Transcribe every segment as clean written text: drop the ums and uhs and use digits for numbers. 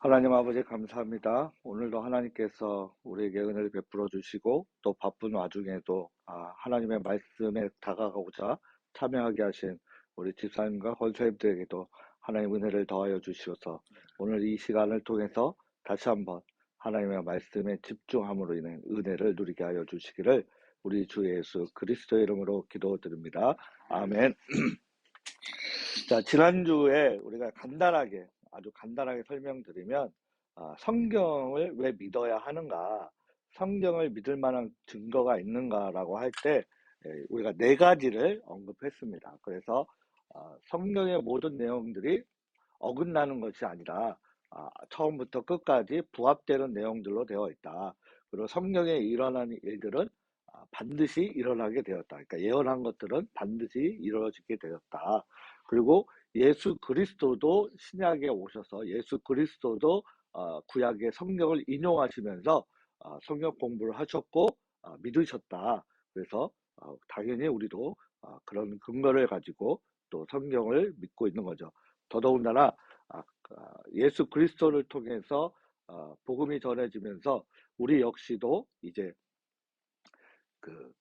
하나님 아버지 감사합니다. 오늘도 하나님께서 우리에게 은혜를 베풀어 주시고 또 바쁜 와중에도 하나님의 말씀에 다가가고자 참여하게 하신 우리 집사님과 권사님들에게도 하나님 은혜를 더하여 주시어서 오늘 이 시간을 통해서 다시 한번 하나님의 말씀에 집중함으로 인해 은혜를 누리게 하여 주시기를 우리 주 예수 그리스도의 이름으로 기도드립니다. 아멘. 자, 지난주에 우리가 아주 간단하게 설명드리면, 성경을 왜 믿어야 하는가, 성경을 믿을 만한 증거가 있는가라고 할 때, 우리가 네 가지를 언급했습니다. 그래서, 성경의 모든 내용들이 어긋나는 것이 아니라, 처음부터 끝까지 부합되는 내용들로 되어 있다. 그리고 성경에 일어난 일들은 반드시 일어나게 되었다. 그러니까 예언한 것들은 반드시 이루어지게 되었다. 그리고 예수 그리스도도 신약에 오셔서 예수 그리스도도 구약의 성경을 인용하시면서 성경 공부를 하셨고 믿으셨다. 그래서 당연히 우리도 그런 근거를 가지고 또 성경을 믿고 있는 거죠. 더더군다나 예수 그리스도를 통해서 복음이 전해지면서 우리 역시도 이제 그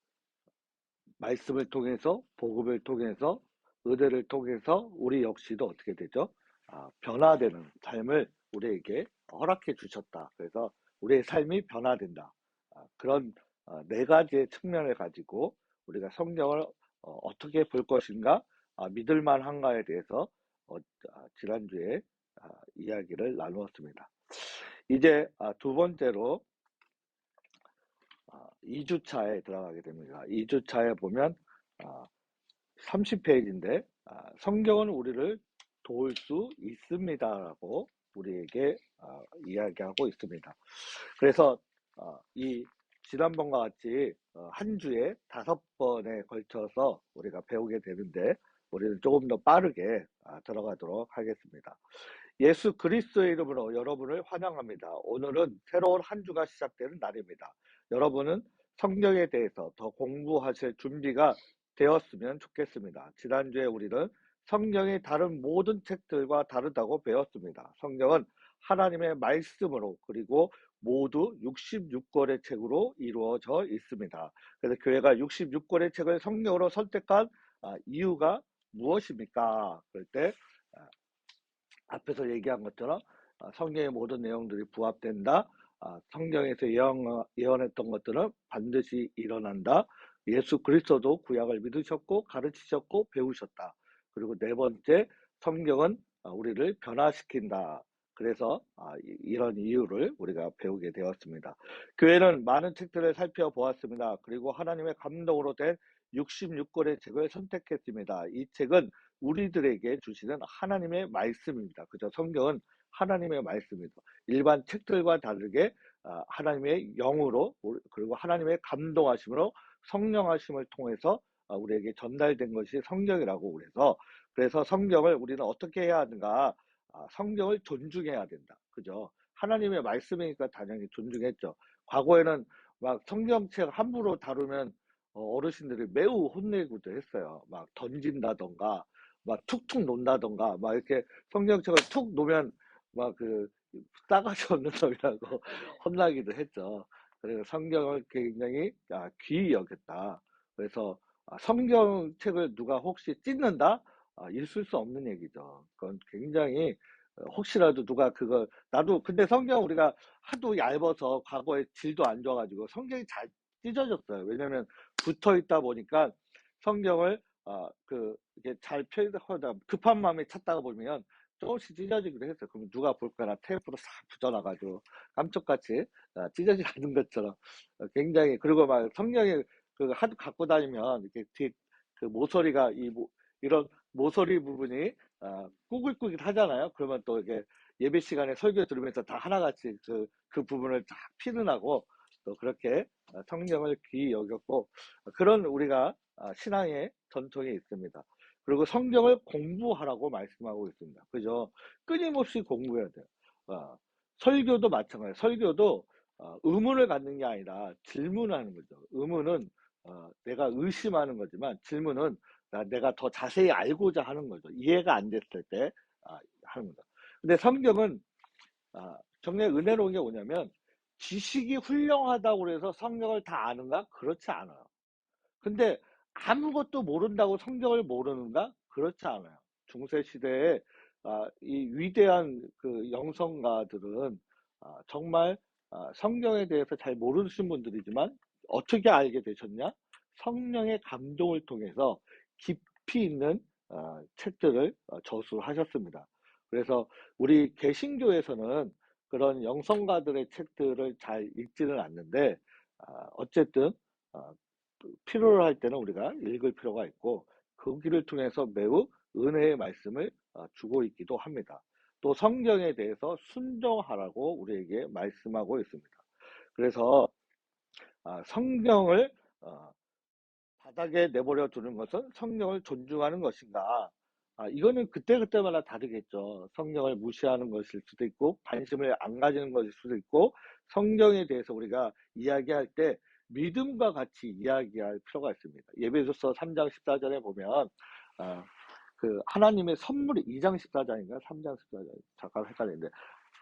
말씀을 통해서 복음을 통해서 은혜를 통해서 우리 역시도 어떻게 되죠? 변화되는 삶을 우리에게 허락해 주셨다. 그래서 우리의 삶이 변화된다. 그런 네 가지의 측면을 가지고 우리가 성경을 어떻게 볼 것인가, 믿을 만한가에 대해서 지난주에 이야기를 나누었습니다. 이제 두 번째로 2주차에 들어가게 됩니다. 2주차에 보면 30페이지인데 성경은 우리를 도울 수 있습니다라고 우리에게 이야기하고 있습니다. 그래서 이 지난번과 같이 한 주에 5번에 걸쳐서 우리가 배우게 되는데 우리는 조금 더 빠르게 들어가도록 하겠습니다. 예수 그리스도의 이름으로 여러분을 환영합니다. 오늘은 새로운 한 주가 시작되는 날입니다. 여러분은 성경에 대해서 더 공부하실 준비가 되었으면 좋겠습니다. 지난주에 우리는 성경의 다른 모든 책들과 다르다고 배웠습니다. 성경은 하나님의 말씀으로 그리고 모두 66권의 책으로 이루어져 있습니다. 그래서 교회가 66권의 책을 성경으로 선택한 이유가 무엇입니까? 그럴 때 앞에서 얘기한 것처럼 성경의 모든 내용들이 부합된다. 성경에서 예언했던 것들은 반드시 일어난다. 예수 그리스도도 구약을 믿으셨고 가르치셨고 배우셨다. 그리고 네 번째, 성경은 우리를 변화시킨다. 그래서 이런 이유를 우리가 배우게 되었습니다. 교회는 많은 책들을 살펴보았습니다. 그리고 하나님의 감동으로 된 66권의 책을 선택했습니다. 이 책은 우리들에게 주시는 하나님의 말씀입니다. 그죠? 성경은 하나님의 말씀입니다. 일반 책들과 다르게 하나님의 영으로 그리고 하나님의 감동하심으로 성령하심을 통해서 우리에게 전달된 것이 성경이라고 그래서 성경을 우리는 어떻게 해야 하는가? 성경을 존중해야 된다. 그죠? 하나님의 말씀이니까 당연히 존중했죠. 과거에는 막 성경책 함부로 다루면 어르신들이 매우 혼내기도 했어요. 막 던진다던가 막 툭툭 논다던가 막 이렇게 성경책을 툭 놓으면 막 싸가지 없는 놈이라고 혼나기도 했죠. 그래서 성경을 굉장히 귀히 여겼다. 그래서 성경책을 누가 혹시 찢는다? 있을 수 없는 얘기죠. 그건 굉장히 혹시라도 누가 나도 근데 성경 우리가 하도 얇아서 과거에 질도 안 좋아가지고 성경이 잘 찢어졌어요. 왜냐면 붙어 있다 보니까 성경을 이게 잘 펴다 급한 마음에 찾다가 보면 조금씩 찢어지기도 했어요. 그럼 누가 볼까나 테이프로 싹 붙여놔가지고 깜짝같이 찢어지지 않는 것처럼 굉장히 그리고 막 성경에 하도 갖고 다니면 이렇게 뒤에 모서리가 이런 모서리 부분이 꾸글꾸글 하잖아요. 그러면 또 이게 예배 시간에 설교 들으면서 다 하나같이 그 부분을 쫙 피는하고 또 그렇게 성경을 귀히 여겼고 그런 우리가 신앙의 전통이 있습니다. 그리고 성경을 공부하라고 말씀하고 있습니다. 그죠? 끊임없이 공부해야 돼요. 설교도 마찬가지예요. 설교도 의문을 갖는 게 아니라 질문하는 거죠. 의문은 내가 의심하는 거지만 질문은 내가 더 자세히 알고자 하는 거죠. 이해가 안 됐을 때 하는 거죠. 근데 성경은 정말 은혜로운 게 뭐냐면 지식이 훌륭하다고 해서 성경을 다 아는가? 그렇지 않아요. 근데 아무것도 모른다고 성경을 모르는가? 그렇지 않아요. 중세 시대에 이 위대한 그 영성가들은 정말 성경에 대해서 잘 모르신 분들이지만 어떻게 알게 되셨냐? 성령의 감동을 통해서 깊이 있는 책들을 저술하셨습니다. 그래서 우리 개신교에서는 그런 영성가들의 책들을 잘 읽지는 않는데 어쨌든 어, 필요로 할 때는 우리가 읽을 필요가 있고 거기를 통해서 매우 은혜의 말씀을 주고 있기도 합니다. 또 성경에 대해서 순종하라고 우리에게 말씀하고 있습니다. 그래서 성경을 어, 바닥에 내버려 두는 것은 성경을 존중하는 것인가? 이거는 그때그때마다 다르겠죠. 성경을 무시하는 것일 수도 있고, 관심을 안 가지는 것일 수도 있고, 성경에 대해서 우리가 이야기할 때 믿음과 같이 이야기할 필요가 있습니다. 예배소서 3장 14절에 보면, 그 하나님의 선물이 2장 14절인가 3장 14절 잠깐 헷갈리는데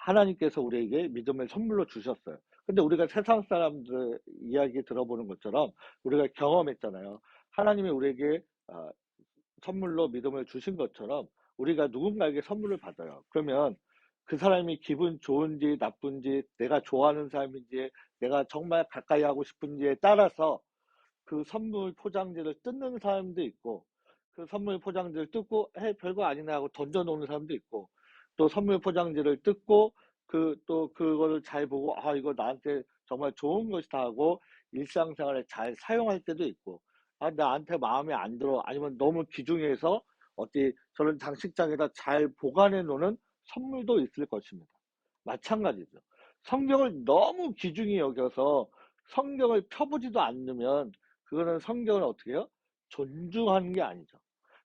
하나님께서 우리에게 믿음을 선물로 주셨어요. 근데 우리가 세상 사람들 이야기 들어보는 것처럼 우리가 경험했잖아요. 하나님이 우리에게 선물로 믿음을 주신 것처럼 우리가 누군가에게 선물을 받아요. 그러면 그 사람이 기분 좋은지 나쁜지 내가 좋아하는 사람인지 내가 정말 가까이 하고 싶은지에 따라서 그 선물 포장지를 뜯는 사람도 있고 그 선물 포장지를 뜯고 별거 아니네 하고 던져놓는 사람도 있고 또 선물 포장지를 뜯고 또 그거를 잘 보고 이거 나한테 정말 좋은 것이다 하고 일상생활에 잘 사용할 때도 있고 나한테 마음에 안 들어 아니면 너무 귀중해서 어디 저런 장식장에다 잘 보관해 놓는 선물도 있을 것입니다. 마찬가지죠. 성경을 너무 귀중히 여겨서 성경을 펴보지도 않으면 그거는 성경을 어떻게 해요? 존중하는 게 아니죠.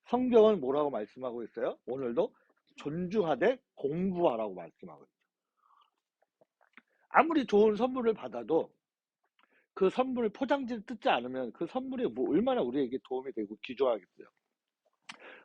성경은 뭐라고 말씀하고 있어요? 오늘도 존중하되 공부하라고 말씀하고 있죠. 아무리 좋은 선물을 받아도 그 선물 포장지를 뜯지 않으면 그 선물이 뭐 얼마나 우리에게 도움이 되고 귀중하겠어요.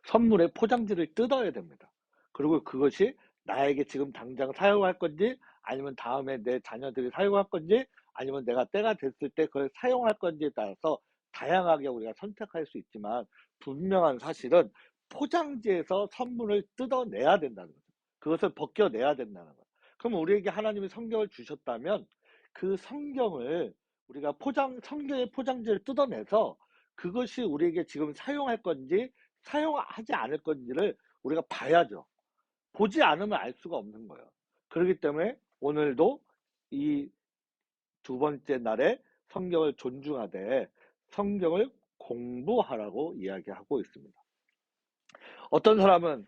선물의 포장지를 뜯어야 됩니다. 그리고 그것이 나에게 지금 당장 사용할 건지 아니면 다음에 내 자녀들이 사용할 건지 아니면 내가 때가 됐을 때 그걸 사용할 건지에 따라서 다양하게 우리가 선택할 수 있지만 분명한 사실은 포장지에서 선물을 뜯어내야 된다는 거죠. 그것을 벗겨내야 된다는 거죠. 그럼 우리에게 하나님이 성경을 주셨다면 그 성경을 우리가 성경의 포장지를 뜯어내서 그것이 우리에게 지금 사용할 건지 사용하지 않을 건지를 우리가 봐야죠. 보지 않으면 알 수가 없는 거예요. 그렇기 때문에 오늘도 이 두 번째 날에 성경을 존중하되 성경을 공부하라고 이야기하고 있습니다. 어떤 사람은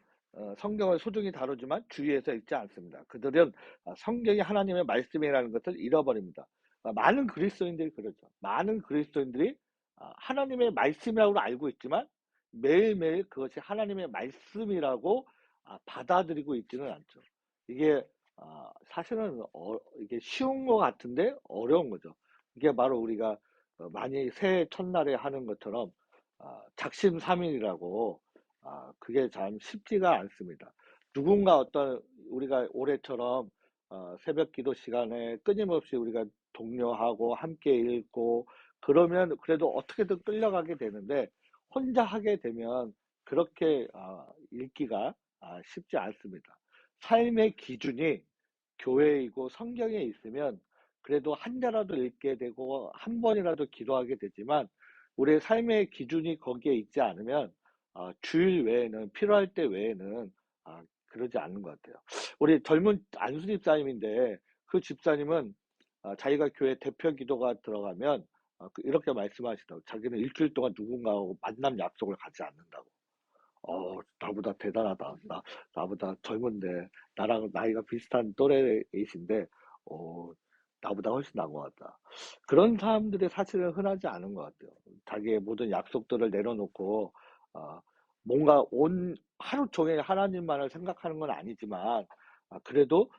성경을 소중히 다루지만 주위에서 읽지 않습니다. 그들은 성경이 하나님의 말씀이라는 것을 잃어버립니다. 많은 그리스도인들이 그러죠. 많은 그리스도인들이 하나님의 말씀이라고 알고 있지만 매일매일 그것이 하나님의 말씀이라고 받아들이고 있지는 않죠. 이게 사실은 이게 쉬운 것 같은데 어려운 거죠. 이게 바로 우리가 많이 새해 첫날에 하는 것처럼 작심삼일이라고 그게 참 쉽지가 않습니다. 누군가 우리가 올해처럼 새벽 기도 시간에 끊임없이 우리가 독려하고 함께 읽고 그러면 그래도 어떻게든 끌려가게 되는데 혼자 하게 되면 그렇게 읽기가 쉽지 않습니다. 삶의 기준이 교회이고 성경에 있으면 그래도 한 자라도 읽게 되고 한 번이라도 기도하게 되지만 우리의 삶의 기준이 거기에 있지 않으면 주일 외에는 필요할 때 외에는 그러지 않는 것 같아요. 우리 젊은 안수 집사님인데 그 집사님은 자기가 교회 대표 기도가 들어가면 이렇게 말씀하시더라고요. 자기는 일주일 동안 누군가하고 만남 약속을 갖지 않는다고. 나보다 대단하다. 나보다 젊은데, 나랑 나이가 비슷한 또래이신데, 나보다 훨씬 나은 것 같다. 그런 사람들이 사실은 흔하지 않은 것 같아요. 자기의 모든 약속들을 내려놓고, 뭔가 하루 종일 하나님만을 생각하는 건 아니지만, 그래도,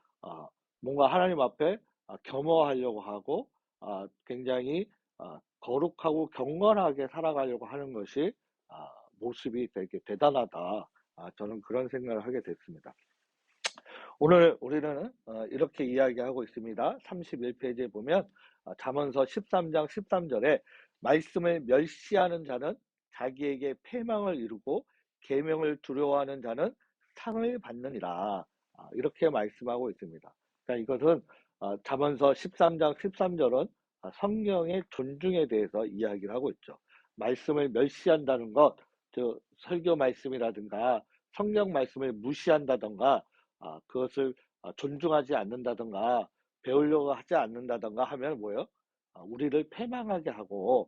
뭔가 하나님 앞에 겸허하려고 하고, 굉장히, 거룩하고 경건하게 살아가려고 하는 것이, 모습이 되게 대단하다. 저는 그런 생각을 하게 됐습니다. 오늘 우리는 이렇게 이야기하고 있습니다. 31페이지에 보면 잠언서 13장 13절에 말씀을 멸시하는 자는 자기에게 패망을 이루고 계명을 두려워하는 자는 상을 받느니라. 이렇게 말씀하고 있습니다. 그러니까 이것은 잠언서 13장 13절은 성경의 존중에 대해서 이야기를 하고 있죠. 말씀을 멸시한다는 것, 설교 말씀이라든가 성경 말씀을 무시한다던가 그것을 존중하지 않는다던가 배우려고 하지 않는다던가 하면 뭐예요? 우리를 패망하게 하고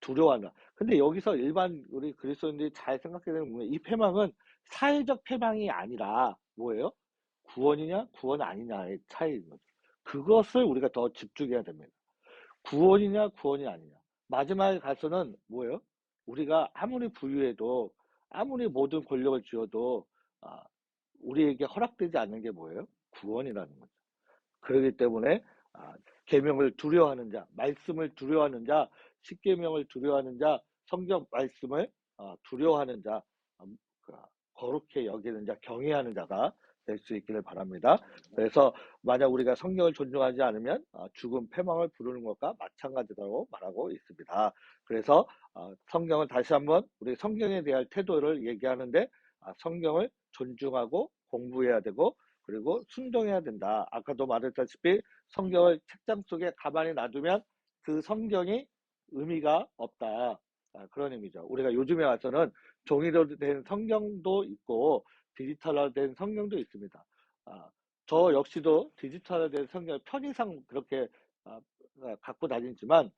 두려워한다. 근데 여기서 일반 우리 그리스도인들이 잘 생각해야 되는 부분이 이 패망은 사회적 패망이 아니라 뭐예요? 구원이냐 구원 아니냐의 차이인 거죠. 그것을 우리가 더 집중해야 됩니다. 구원이냐 구원이 아니냐. 마지막에 가서는 뭐예요? 우리가 아무리 부유해도 아무리 모든 권력을 쥐어도 우리에게 허락되지 않는 게 뭐예요? 구원이라는 거죠. 그렇기 때문에 계명을 두려워하는 자, 말씀을 두려워하는 자, 십계명을 두려워하는 자, 성경 말씀을 두려워하는 자, 그 거룩히 여기는 자, 경외하는 자가 될 수 있기를 바랍니다. 그래서 만약 우리가 성경을 존중하지 않으면 죽음 패망을 부르는 것과 마찬가지라고 말하고 있습니다. 그래서 성경을 다시 한번 우리 성경에 대한 태도를 얘기하는데 성경을 존중하고 공부해야 되고 그리고 순종해야 된다. 아까도 말했다시피 성경을 책장 속에 가만히 놔두면 그 성경이 의미가 없다. 그런 의미죠. 우리가 요즘에 와서는 종이로 된 성경도 있고 디지털화된 성경도 있습니다. 저 역시도 디지털화된 성경을 편의상 그렇게 갖고 다니지만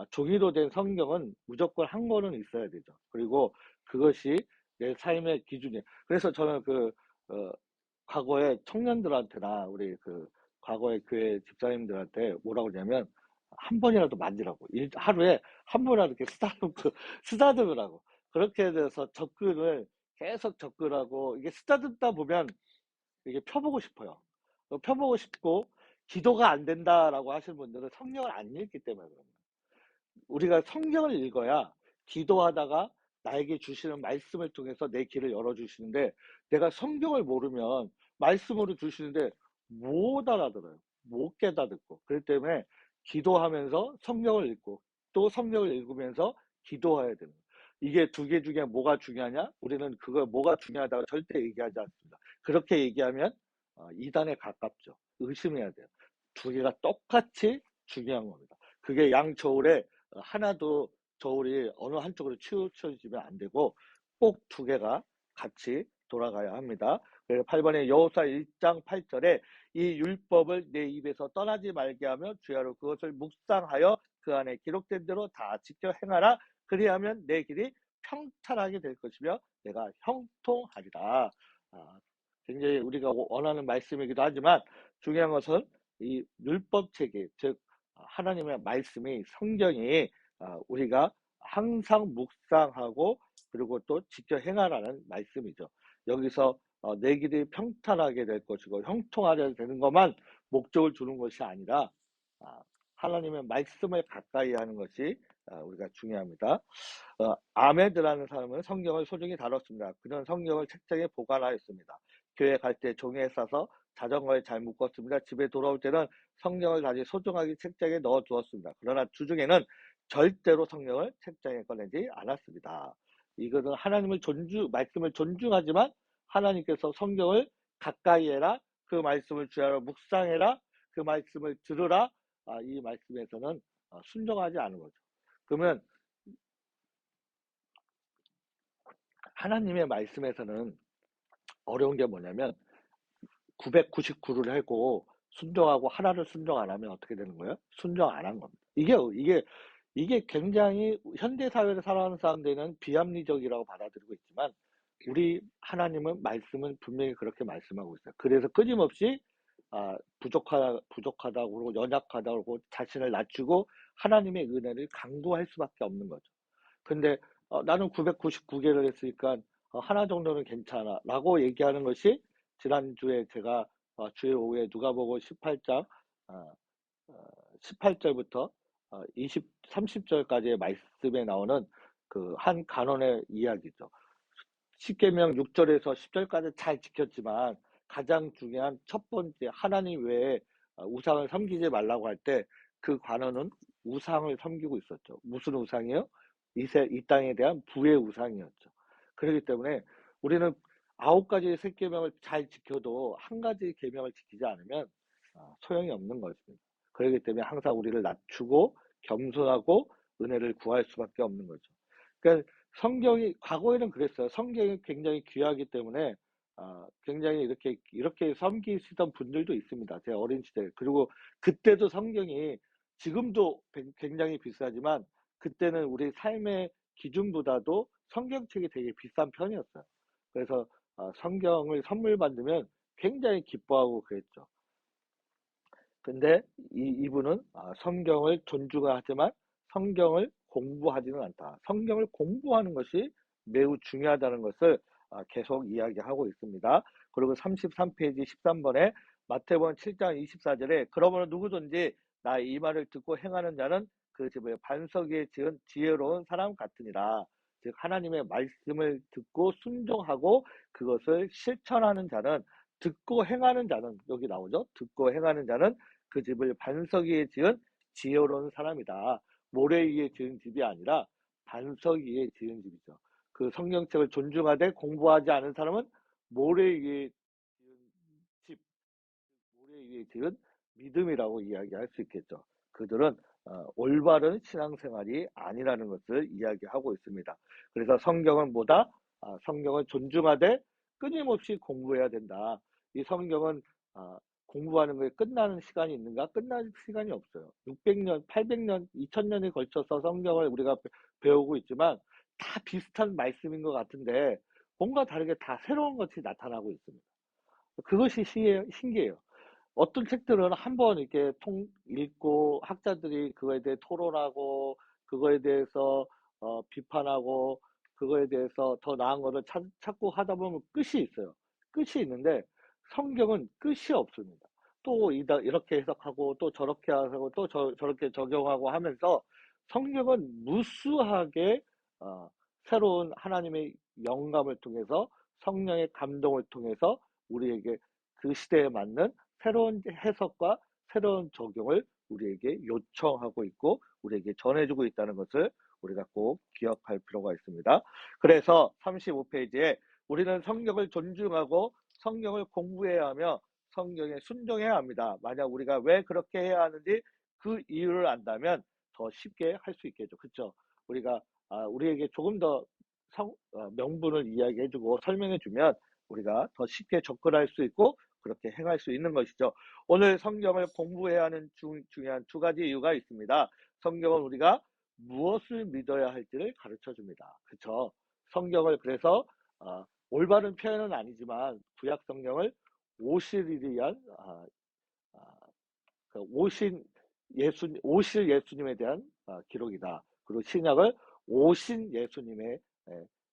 종이로 된 성경은 무조건 한 권은 있어야 되죠. 그리고 그것이 내 삶의 기준이에요. 그래서 저는 과거에 청년들한테나 우리 과거의 교회 집사님들한테 뭐라고 그러냐면 한 번이라도 만지라고 하루에 한 번이라도 이렇게 쓰다듬으라고 그렇게 돼서 접근을 계속 접근하고 이게 쓰다듬다 보면 이게 펴보고 싶어요. 펴보고 싶고 기도가 안 된다라고 하시는 분들은 성경을 안 읽기 때문에 그럽니다. 우리가 성경을 읽어야 기도하다가 나에게 주시는 말씀을 통해서 내 길을 열어주시는데 내가 성경을 모르면 말씀으로 주시는데 못 알아들어요. 못 깨닫고. 그렇기 때문에 기도하면서 성경을 읽고 또 성경을 읽으면서 기도해야 되는 거예요. 이게 두 개 중에 뭐가 중요하냐? 우리는 그거 뭐가 중요하다고 절대 얘기하지 않습니다. 그렇게 얘기하면 이단에 가깝죠. 의심해야 돼요. 두 개가 똑같이 중요한 겁니다. 그게 양저울에 하나도 저울이 어느 한쪽으로 치우쳐지면 안 되고 꼭 두 개가 같이 돌아가야 합니다. 그래서 8번에 여호수아 1장 8절에 이 율법을 내 입에서 떠나지 말게 하며 주야로 그것을 묵상하여 그 안에 기록된 대로 다 지켜 행하라. 그리하면 내 길이 평탄하게 될 것이며 내가 형통하리라. 굉장히 우리가 원하는 말씀이기도 하지만 중요한 것은 이 율법 체계, 즉 하나님의 말씀이 성경이 우리가 항상 묵상하고 그리고 또 지켜 행하라는 말씀이죠. 여기서 내 길이 평탄하게 될 것이고 형통하게 되는 것만 목적을 두는 것이 아니라 하나님의 말씀을 가까이 하는 것이 우리가 중요합니다. 아메드라는 사람은 성경을 소중히 다뤘습니다. 그는 성경을 책장에 보관하였습니다. 교회 갈 때 종이에 싸서 자전거에 잘 묶었습니다. 집에 돌아올 때는 성경을 다시 소중하게 책장에 넣어 두었습니다. 그러나 주중에는 절대로 성경을 책장에 꺼내지 않았습니다. 이것은 하나님을 말씀을 존중하지만 하나님께서 성경을 가까이 해라. 그 말씀을 주야로 묵상해라. 그 말씀을 들으라. 이 말씀에서는 순종하지 않은 거죠. 그러면 하나님의 말씀에서는 어려운 게 뭐냐면 999를 하고 순종하고 하나를 순종 안 하면 어떻게 되는 거예요? 순종 안 한 겁니다. 이게 굉장히 현대 사회를 살아가는 사람들은 비합리적이라고 받아들이고 있지만 우리 하나님은 말씀은 분명히 그렇게 말씀하고 있어요. 그래서 끊임없이 부족하다고 그러고 연약하다고 그러고 자신을 낮추고 하나님의 은혜를 강조할 수밖에 없는 거죠. 근데 나는 999개를 했으니까 하나 정도는 괜찮아 라고 얘기하는 것이 지난주에 제가 주일 오후에 누가복음 18장 18절부터 30절까지의 말씀에 나오는 그 한 간원의 이야기죠. 십계명 6절에서 10절까지 잘 지켰지만 가장 중요한 첫 번째 하나님 외에 우상을 섬기지 말라고 할 때 그 관원은 우상을 섬기고 있었죠. 무슨 우상이요? 이 땅에 대한 부의 우상이었죠. 그렇기 때문에 우리는 9가지 세 계명을 잘 지켜도 한 가지 계명을 지키지 않으면 소용이 없는 것입니다. 그렇기 때문에 항상 우리를 낮추고 겸손하고 은혜를 구할 수밖에 없는 거죠. 그러니까 성경이 과거에는 그랬어요. 성경이 굉장히 귀하기 때문에 굉장히 이렇게 섬기시던 분들도 있습니다. 제 어린 시절. 그리고 그때도 성경이 지금도 굉장히 비싸지만 그때는 우리 삶의 기준보다도 성경책이 되게 비싼 편이었어요. 그래서 성경을 선물 받으면 굉장히 기뻐하고 그랬죠. 근데 이분은 성경을 존중하지만 성경을 공부하지는 않다. 성경을 공부하는 것이 매우 중요하다는 것을 계속 이야기하고 있습니다. 그리고 33페이지 13번에 마태복음 7장 24절에 그러므로 누구든지 나 이 말을 듣고 행하는 자는 그 집을 반석 위에 지은 지혜로운 사람 같으니라. 즉 하나님의 말씀을 듣고 순종하고 그것을 실천하는 자는 듣고 행하는 자는 여기 나오죠. 듣고 행하는 자는 그 집을 반석 위에 지은 지혜로운 사람이다. 모래 위에 지은 집이 아니라 반석 위에 지은 집이죠. 그 성경책을 존중하되 공부하지 않은 사람은 모래 위에 지은 집, 모래 위에 지은 믿음이라고 이야기할 수 있겠죠. 그들은 올바른 신앙생활이 아니라는 것을 이야기하고 있습니다. 그래서 성경은 뭐다? 성경을 존중하되 끊임없이 공부해야 된다. 이 성경은 공부하는 거에 끝나는 시간이 있는가? 끝날 시간이 없어요. 600년, 800년, 2000년에 걸쳐서 성경을 우리가 배우고 있지만 다 비슷한 말씀인 것 같은데 뭔가 다르게 다 새로운 것이 나타나고 있습니다. 그것이 신기해요. 어떤 책들은 한번 이렇게 읽고 학자들이 그거에 대해 토론하고 그거에 대해서 비판하고 그거에 대해서 더 나은 거를 찾고 하다 보면 끝이 있어요. 끝이 있는데 성경은 끝이 없습니다. 또 이렇게 해석하고 또 저렇게 하고 또 저렇게 적용하고 하면서 성경은 무수하게 새로운 하나님의 영감을 통해서 성령의 감동을 통해서 우리에게 그 시대에 맞는 새로운 해석과 새로운 적용을 우리에게 요청하고 있고 우리에게 전해주고 있다는 것을 우리가 꼭 기억할 필요가 있습니다. 그래서 35페이지에 우리는 성경을 존중하고 성경을 공부해야 하며 성경에 순종해야 합니다. 만약 우리가 왜 그렇게 해야 하는지 그 이유를 안다면 더 쉽게 할 수 있겠죠. 그렇죠? 우리가 우리에게 조금 더 명분을 이야기해주고 설명해주면 우리가 더 쉽게 접근할 수 있고 그렇게 행할 수 있는 것이죠. 오늘 성경을 공부해야 하는 중요한 2가지 이유가 있습니다. 성경은 우리가 무엇을 믿어야 할지를 가르쳐 줍니다. 그렇죠? 성경을 그래서 올바른 표현은 아니지만 구약 성경을 오실 일에 의한 오실 예수님에 대한 기록이다. 그리고 신약을 오신 예수님의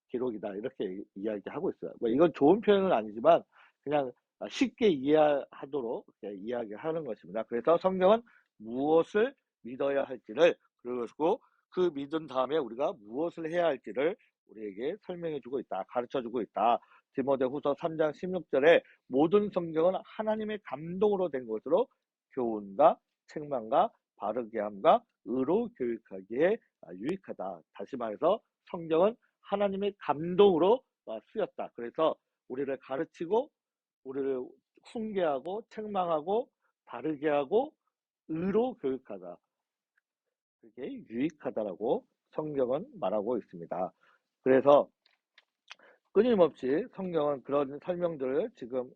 기록이다. 이렇게 이야기하고 있어요. 뭐 이건 좋은 표현은 아니지만 그냥 쉽게 이해하도록 이야기하는 것입니다. 그래서 성경은 무엇을 믿어야 할지를 그리고 그 믿은 다음에 우리가 무엇을 해야 할지를 우리에게 설명해주고 있다. 가르쳐주고 있다. 디모데후서 3장 16절에 모든 성경은 하나님의 감동으로 된 것으로 교훈과 책망과 바르게 함과 의로 교육하기에 유익하다. 다시 말해서 성경은 하나님의 감동으로 쓰였다. 그래서 우리를 가르치고 우리를 훈계하고 책망하고 바르게 하고 의로 교육하다. 그게 유익하다라고 성경은 말하고 있습니다. 그래서 끊임없이 성경은 그런 설명들을 지금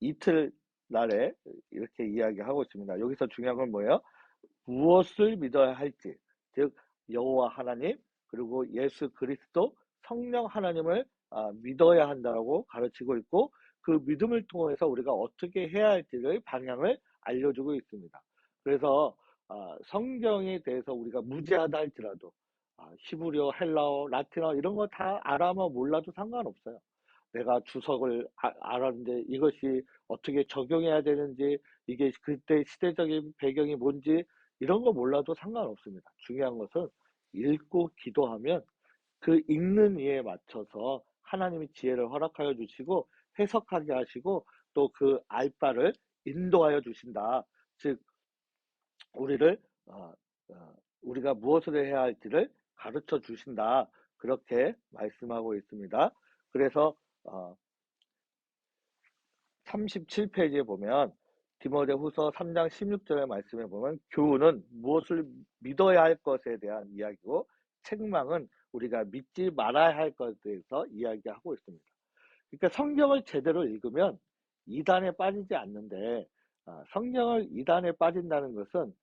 이틀 날에 이렇게 이야기하고 있습니다. 여기서 중요한 건 뭐예요? 무엇을 믿어야 할지, 즉 여호와 하나님 그리고 예수 그리스도 성령 하나님을 믿어야 한다고 가르치고 있고 그 믿음을 통해서 우리가 어떻게 해야 할지를 방향을 알려주고 있습니다. 그래서 성경에 대해서 우리가 무지하다 할지라도 히브리어, 헬라어, 라틴어 이런 거 다 알아면 몰라도 상관없어요. 내가 주석을 알았는데 이것이 어떻게 적용해야 되는지 이게 그때 시대적인 배경이 뭔지 이런 거 몰라도 상관없습니다. 중요한 것은 읽고 기도하면 그 읽는 이에 맞춰서 하나님이 지혜를 허락하여 주시고 해석하게 하시고 또 그 알바를 인도하여 주신다. 즉 우리를 우리가 무엇을 해야 할지를 가르쳐 주신다. 그렇게 말씀하고 있습니다. 그래서 37페이지에 보면 디모데후서 3장 16절의 말씀에 보면 교훈은 무엇을 믿어야 할 것에 대한 이야기고 책망은 우리가 믿지 말아야 할 것에 대해서 이야기하고 있습니다. 그러니까 성경을 제대로 읽으면 이단에 빠지지 않는데 성경을 이단에 빠진다는 것은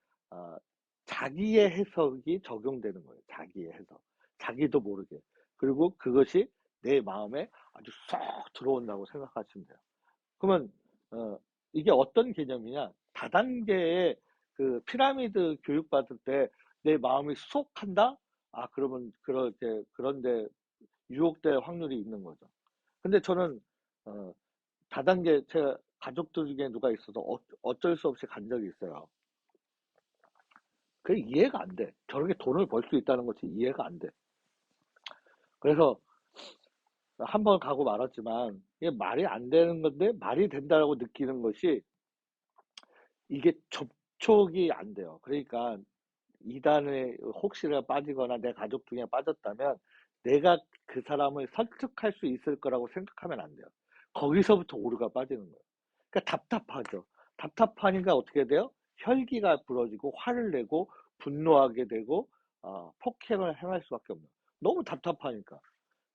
자기의 해석이 적용되는 거예요. 자기의 해석. 자기도 모르게. 그리고 그것이 내 마음에 아주 쏙 들어온다고 생각하시면 돼요. 그러면 이게 어떤 개념이냐? 다단계의 그 피라미드 교육받을 때 내 마음이 쏙한다? 그러면 그런데 유혹될 확률이 있는 거죠. 근데 저는 다단계 제 가족들 중에 누가 있어서 어쩔 수 없이 간 적이 있어요. 그게 이해가 안 돼. 저렇게 돈을 벌 수 있다는 것이 이해가 안 돼. 그래서 한 번 가고 말았지만 이게 말이 안 되는 건데 말이 된다고 느끼는 것이 이게 접촉이 안 돼요. 그러니까 이단에 혹시나 빠지거나 내 가족 중에 빠졌다면 내가 그 사람을 설득할 수 있을 거라고 생각하면 안 돼요. 거기서부터 오류가 빠지는 거예요. 그러니까 답답하죠. 답답하니까 어떻게 돼요? 혈기가 불어지고 화를 내고 분노하게 되고 폭행을 행할 수밖에 없는 거예요. 너무 답답하니까.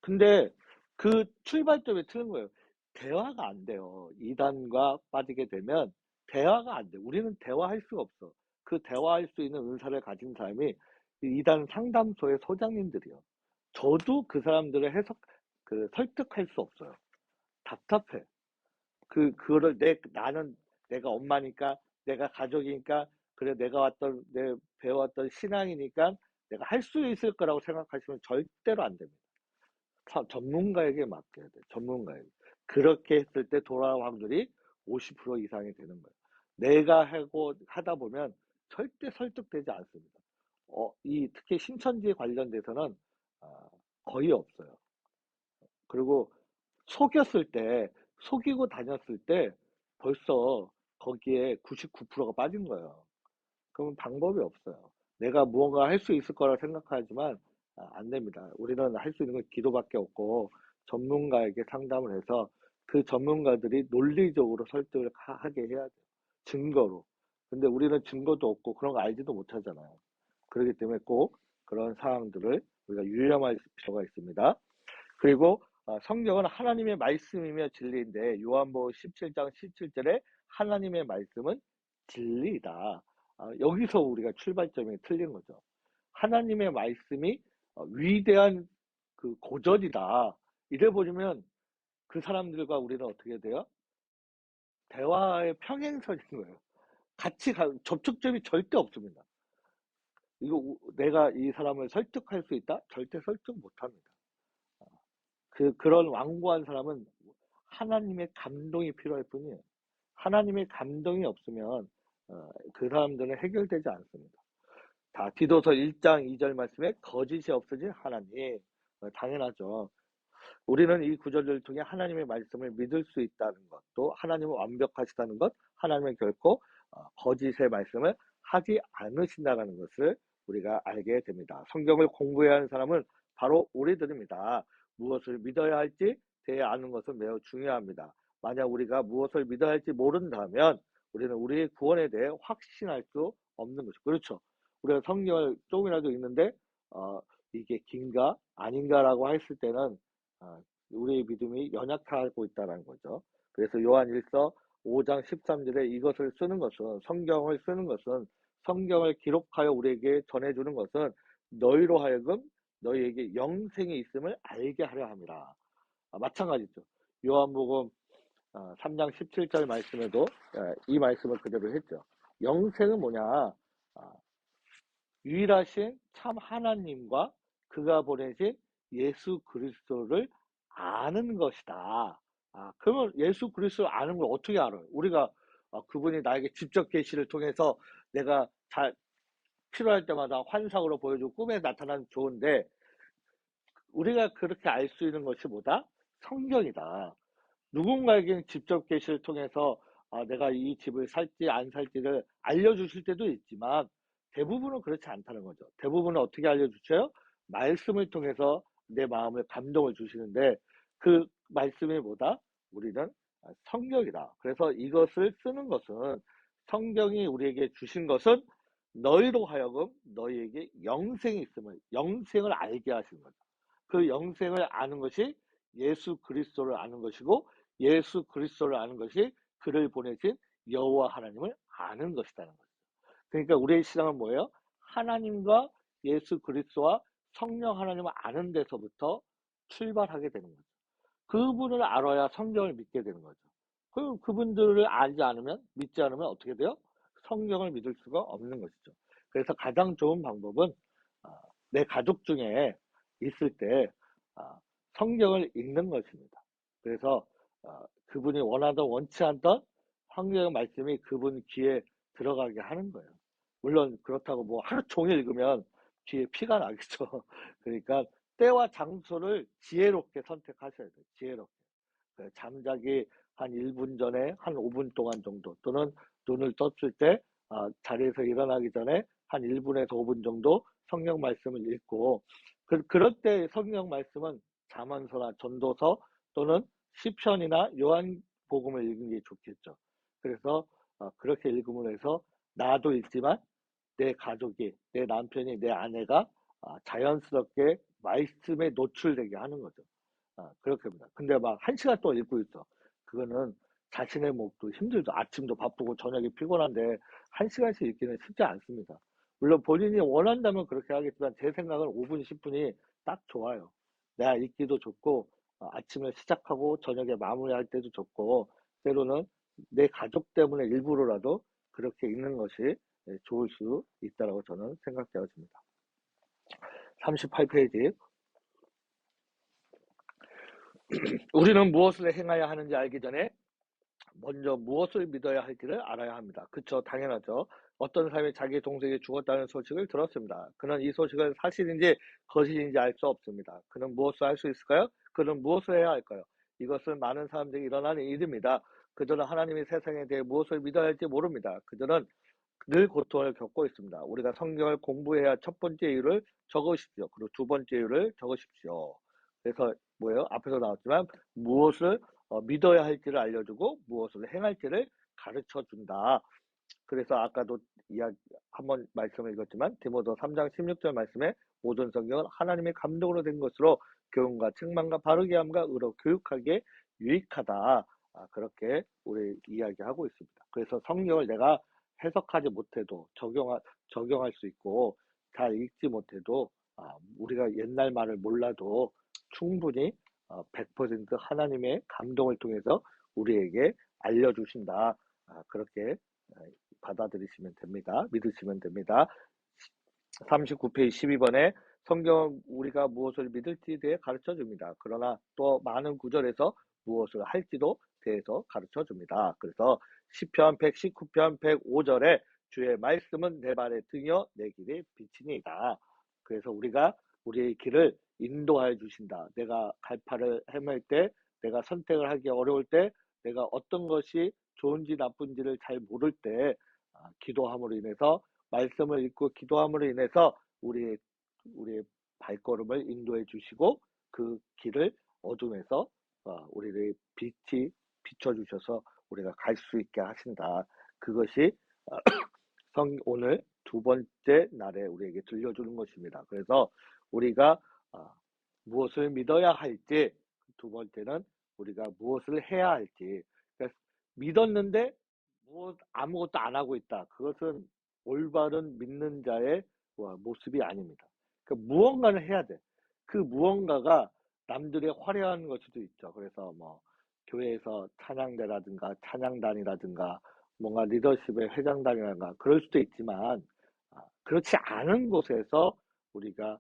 근데 그 출발점이 틀린 거예요. 대화가 안 돼요. 이단과 빠지게 되면 대화가 안 돼. 우리는 대화할 수가 없어. 그 대화할 수 있는 은사를 가진 사람이 이단 상담소의 소장님들이요. 저도 그 사람들을 설득할 수 없어요. 답답해. 그거를 나는 내가 엄마니까, 내가 가족이니까, 그래, 배워왔던 신앙이니까 내가 할 수 있을 거라고 생각하시면 절대로 안 됩니다. 전문가에게 맡겨야 돼. 전문가에게. 그렇게 했을 때 돌아올 확률이 50% 이상이 되는 거예요. 내가 하다 보면 절대 설득되지 않습니다. 특히 신천지 관련돼서는 거의 없어요. 그리고 속이고 다녔을 때 벌써 거기에 99%가 빠진 거예요. 그러면 방법이 없어요. 내가 무언가 할 수 있을 거라 생각하지만 안 됩니다. 우리는 할 수 있는 건 기도밖에 없고 전문가에게 상담을 해서 그 전문가들이 논리적으로 설득을 하게 해야 돼요. 증거로. 근데 우리는 증거도 없고 그런 거 알지도 못하잖아요. 그렇기 때문에 꼭 그런 상황들을 우리가 유념할 필요가 있습니다. 그리고 성경은 하나님의 말씀이며 진리인데 요한복음 17장 17절에 하나님의 말씀은 진리이다. 여기서 우리가 출발점이 틀린 거죠. 하나님의 말씀이 위대한 그 고전이다. 이래 보면 그 사람들과 우리는 어떻게 돼요? 대화의 평행선인 거예요. 접촉점이 절대 없습니다. 내가 이 사람을 설득할 수 있다? 절대 설득 못 합니다. 그런 완고한 사람은 하나님의 감동이 필요할 뿐이에요. 하나님의 감동이 없으면 그 사람들은 해결되지 않습니다. 디도서 1장 2절 말씀에 거짓이 없으신 하나님. 당연하죠. 우리는 이 구절을 통해 하나님의 말씀을 믿을 수 있다는 것, 또 하나님은 완벽하시다는 것, 하나님은 결코 거짓의 말씀을 하지 않으신다는 것을 우리가 알게 됩니다. 성경을 공부해야 하는 사람은 바로 우리들입니다. 무엇을 믿어야 할지 대해 아는 것은 매우 중요합니다. 만약 우리가 무엇을 믿어야 할지 모른다면 우리는 우리의 구원에 대해 확신할 수 없는 것이죠. 그렇죠. 우리가 성경을 조금이라도 읽는데 이게 긴가 아닌가라고 했을 때는 우리의 믿음이 연약하고 있다는 거죠. 그래서 요한일서 5장 13절에 이것을 쓰는 것은 성경을 쓰는 것은 성경을 기록하여 우리에게 전해주는 것은 너희로 하여금 너희에게 영생이 있음을 알게 하려 함이라. 마찬가지죠. 요한복음 3장 17절 말씀에도 이 말씀을 그대로 했죠. 영생은 뭐냐? 유일하신 참 하나님과 그가 보내신 예수 그리스도를 아는 것이다. 그러면 예수 그리스도를 아는 걸 어떻게 알아요? 우리가 그분이 나에게 직접 계시를 통해서 내가 필요할 때마다 환상으로 보여주고 꿈에 나타나면 좋은데 우리가 그렇게 알 수 있는 것이 뭐다? 성경이다. 누군가에게는 직접 계시를 통해서 내가 이 집을 살지 안 살지를 알려주실 때도 있지만 대부분은 그렇지 않다는 거죠. 대부분은 어떻게 알려주셔요? 말씀을 통해서 내 마음을 감동을 주시는데 그 말씀이 뭐다? 우리는 성경이다. 그래서 이것을 쓰는 것은 성경이 우리에게 주신 것은 너희로 하여금 너희에게 영생이 있음을 영생을 알게 하시는 거죠. 그 영생을 아는 것이 예수 그리스도를 아는 것이고 예수 그리스도를 아는 것이 그를 보내신 여호와 하나님을 아는 것이라는 거죠. 그러니까 우리의 신앙은 뭐예요? 하나님과 예수 그리스도와 성령 하나님을 아는 데서부터 출발하게 되는 거죠. 그분을 알아야 성경을 믿게 되는 거죠. 그분들을 알지 않으면, 믿지 않으면 어떻게 돼요? 성경을 믿을 수가 없는 것이죠. 그래서 가장 좋은 방법은 내 가족 중에 있을 때 성경을 읽는 것입니다. 그래서 그분이 원하든 원치 않던 성경 말씀이 그분 귀에 들어가게 하는 거예요. 물론 그렇다고 뭐 하루 종일 읽으면 귀에 피가 나겠죠. 그러니까 때와 장소를 지혜롭게 선택하셔야 돼요. 지혜롭게. 잠자기 한 1분 전에 한 5분 동안 정도 또는 눈을 떴을 때 자리에서 일어나기 전에 한 1분에서 5분 정도 성경 말씀을 읽고 그럴 때 성경 말씀은 잠언서나 전도서 또는 시편이나 요한복음을 읽는 게 좋겠죠. 그래서 그렇게 읽음으로 해서 나도 읽지만 내 가족이, 내 남편이, 내 아내가 자연스럽게 말씀에 노출되게 하는 거죠. 그렇게 합니다. 근데 막 1시간 동안 읽고 있어. 그거는 자신의 목도 힘들죠. 아침도 바쁘고 저녁에 피곤한데 1시간씩 읽기는 쉽지 않습니다. 물론 본인이 원한다면 그렇게 하겠지만 제 생각은 5분, 10분이 딱 좋아요. 내가 읽기도 좋고 아침에 시작하고 저녁에 마무리할 때도 좋고 때로는 내 가족 때문에 일부러라도 그렇게 읽는 것이 좋을 수 있다고 저는 생각되어집니다. 38페이지. 우리는 무엇을 행해야 하는지 알기 전에 먼저 무엇을 믿어야 할지를 알아야 합니다. 그쵸, 당연하죠. 어떤 사람이 자기 동생이 죽었다는 소식을 들었습니다. 그는 이 소식은 사실인지 거짓인지 알 수 없습니다. 그는 무엇을 할 수 있을까요? 그는 무엇을 해야 할까요? 이것은 많은 사람들이 일어나는 일입니다. 그들은 하나님이 세상에 대해 무엇을 믿어야 할지 모릅니다. 그들은 늘 고통을 겪고 있습니다. 우리가 성경을 공부해야 첫 번째 이유를 적으십시오. 그리고 두 번째 이유를 적으십시오. 그래서 뭐예요? 앞에서 나왔지만 무엇을 믿어야 할지를 알려주고 무엇을 행할지를 가르쳐 준다. 그래서 아까도 이야기 한번 말씀을 읽었지만 디모데 3장 16절 말씀에 모든 성경은 하나님의 감동으로 된 것으로 교훈과 책망과 바르게 함과 의로 교육하기에 유익하다. 그렇게 우리 이야기하고 있습니다. 그래서 성경을 내가 해석하지 못해도 적용할 수 있고 잘 읽지 못해도 우리가 옛날 말을 몰라도 충분히 100% 하나님의 감동을 통해서 우리에게 알려주신다. 그렇게 받아들이시면 됩니다. 믿으시면 됩니다. 39페이지 12번에 성경은 우리가 무엇을 믿을지에 대해 가르쳐 줍니다. 그러나 또 많은 구절에서 무엇을 할지도 대해서 가르쳐 줍니다. 그래서 시편 119편 105절에 주의 말씀은 내 발의 등이요 내 길의 빛이니이다. 그래서 우리가 우리의 길을 인도하여 주신다. 내가 갈파를 헤맬 때, 내가 선택을 하기 어려울 때, 내가 어떤 것이 좋은지 나쁜지를 잘 모를 때 기도함으로 인해서 말씀을 읽고 기도함으로 인해서 우리의 발걸음을 인도해 주시고 그 길을 어둠에서 우리를 빛이 비춰주셔서 우리가 갈 수 있게 하신다. 그것이 오늘 두 번째 날에 우리에게 들려주는 것입니다. 그래서 우리가 무엇을 믿어야 할지, 두 번째는 우리가 무엇을 해야 할지. 그러니까 믿었는데 아무것도 안 하고 있다. 그것은 올바른 믿는 자의 모습이 아닙니다. 그러니까 무언가를 해야 돼. 그 무언가가 남들의 화려한 걸 수도 있죠. 그래서 뭐 교회에서 찬양대라든가 찬양단이라든가 뭔가 리더십의 회장단이라든가 그럴 수도 있지만 그렇지 않은 곳에서 우리가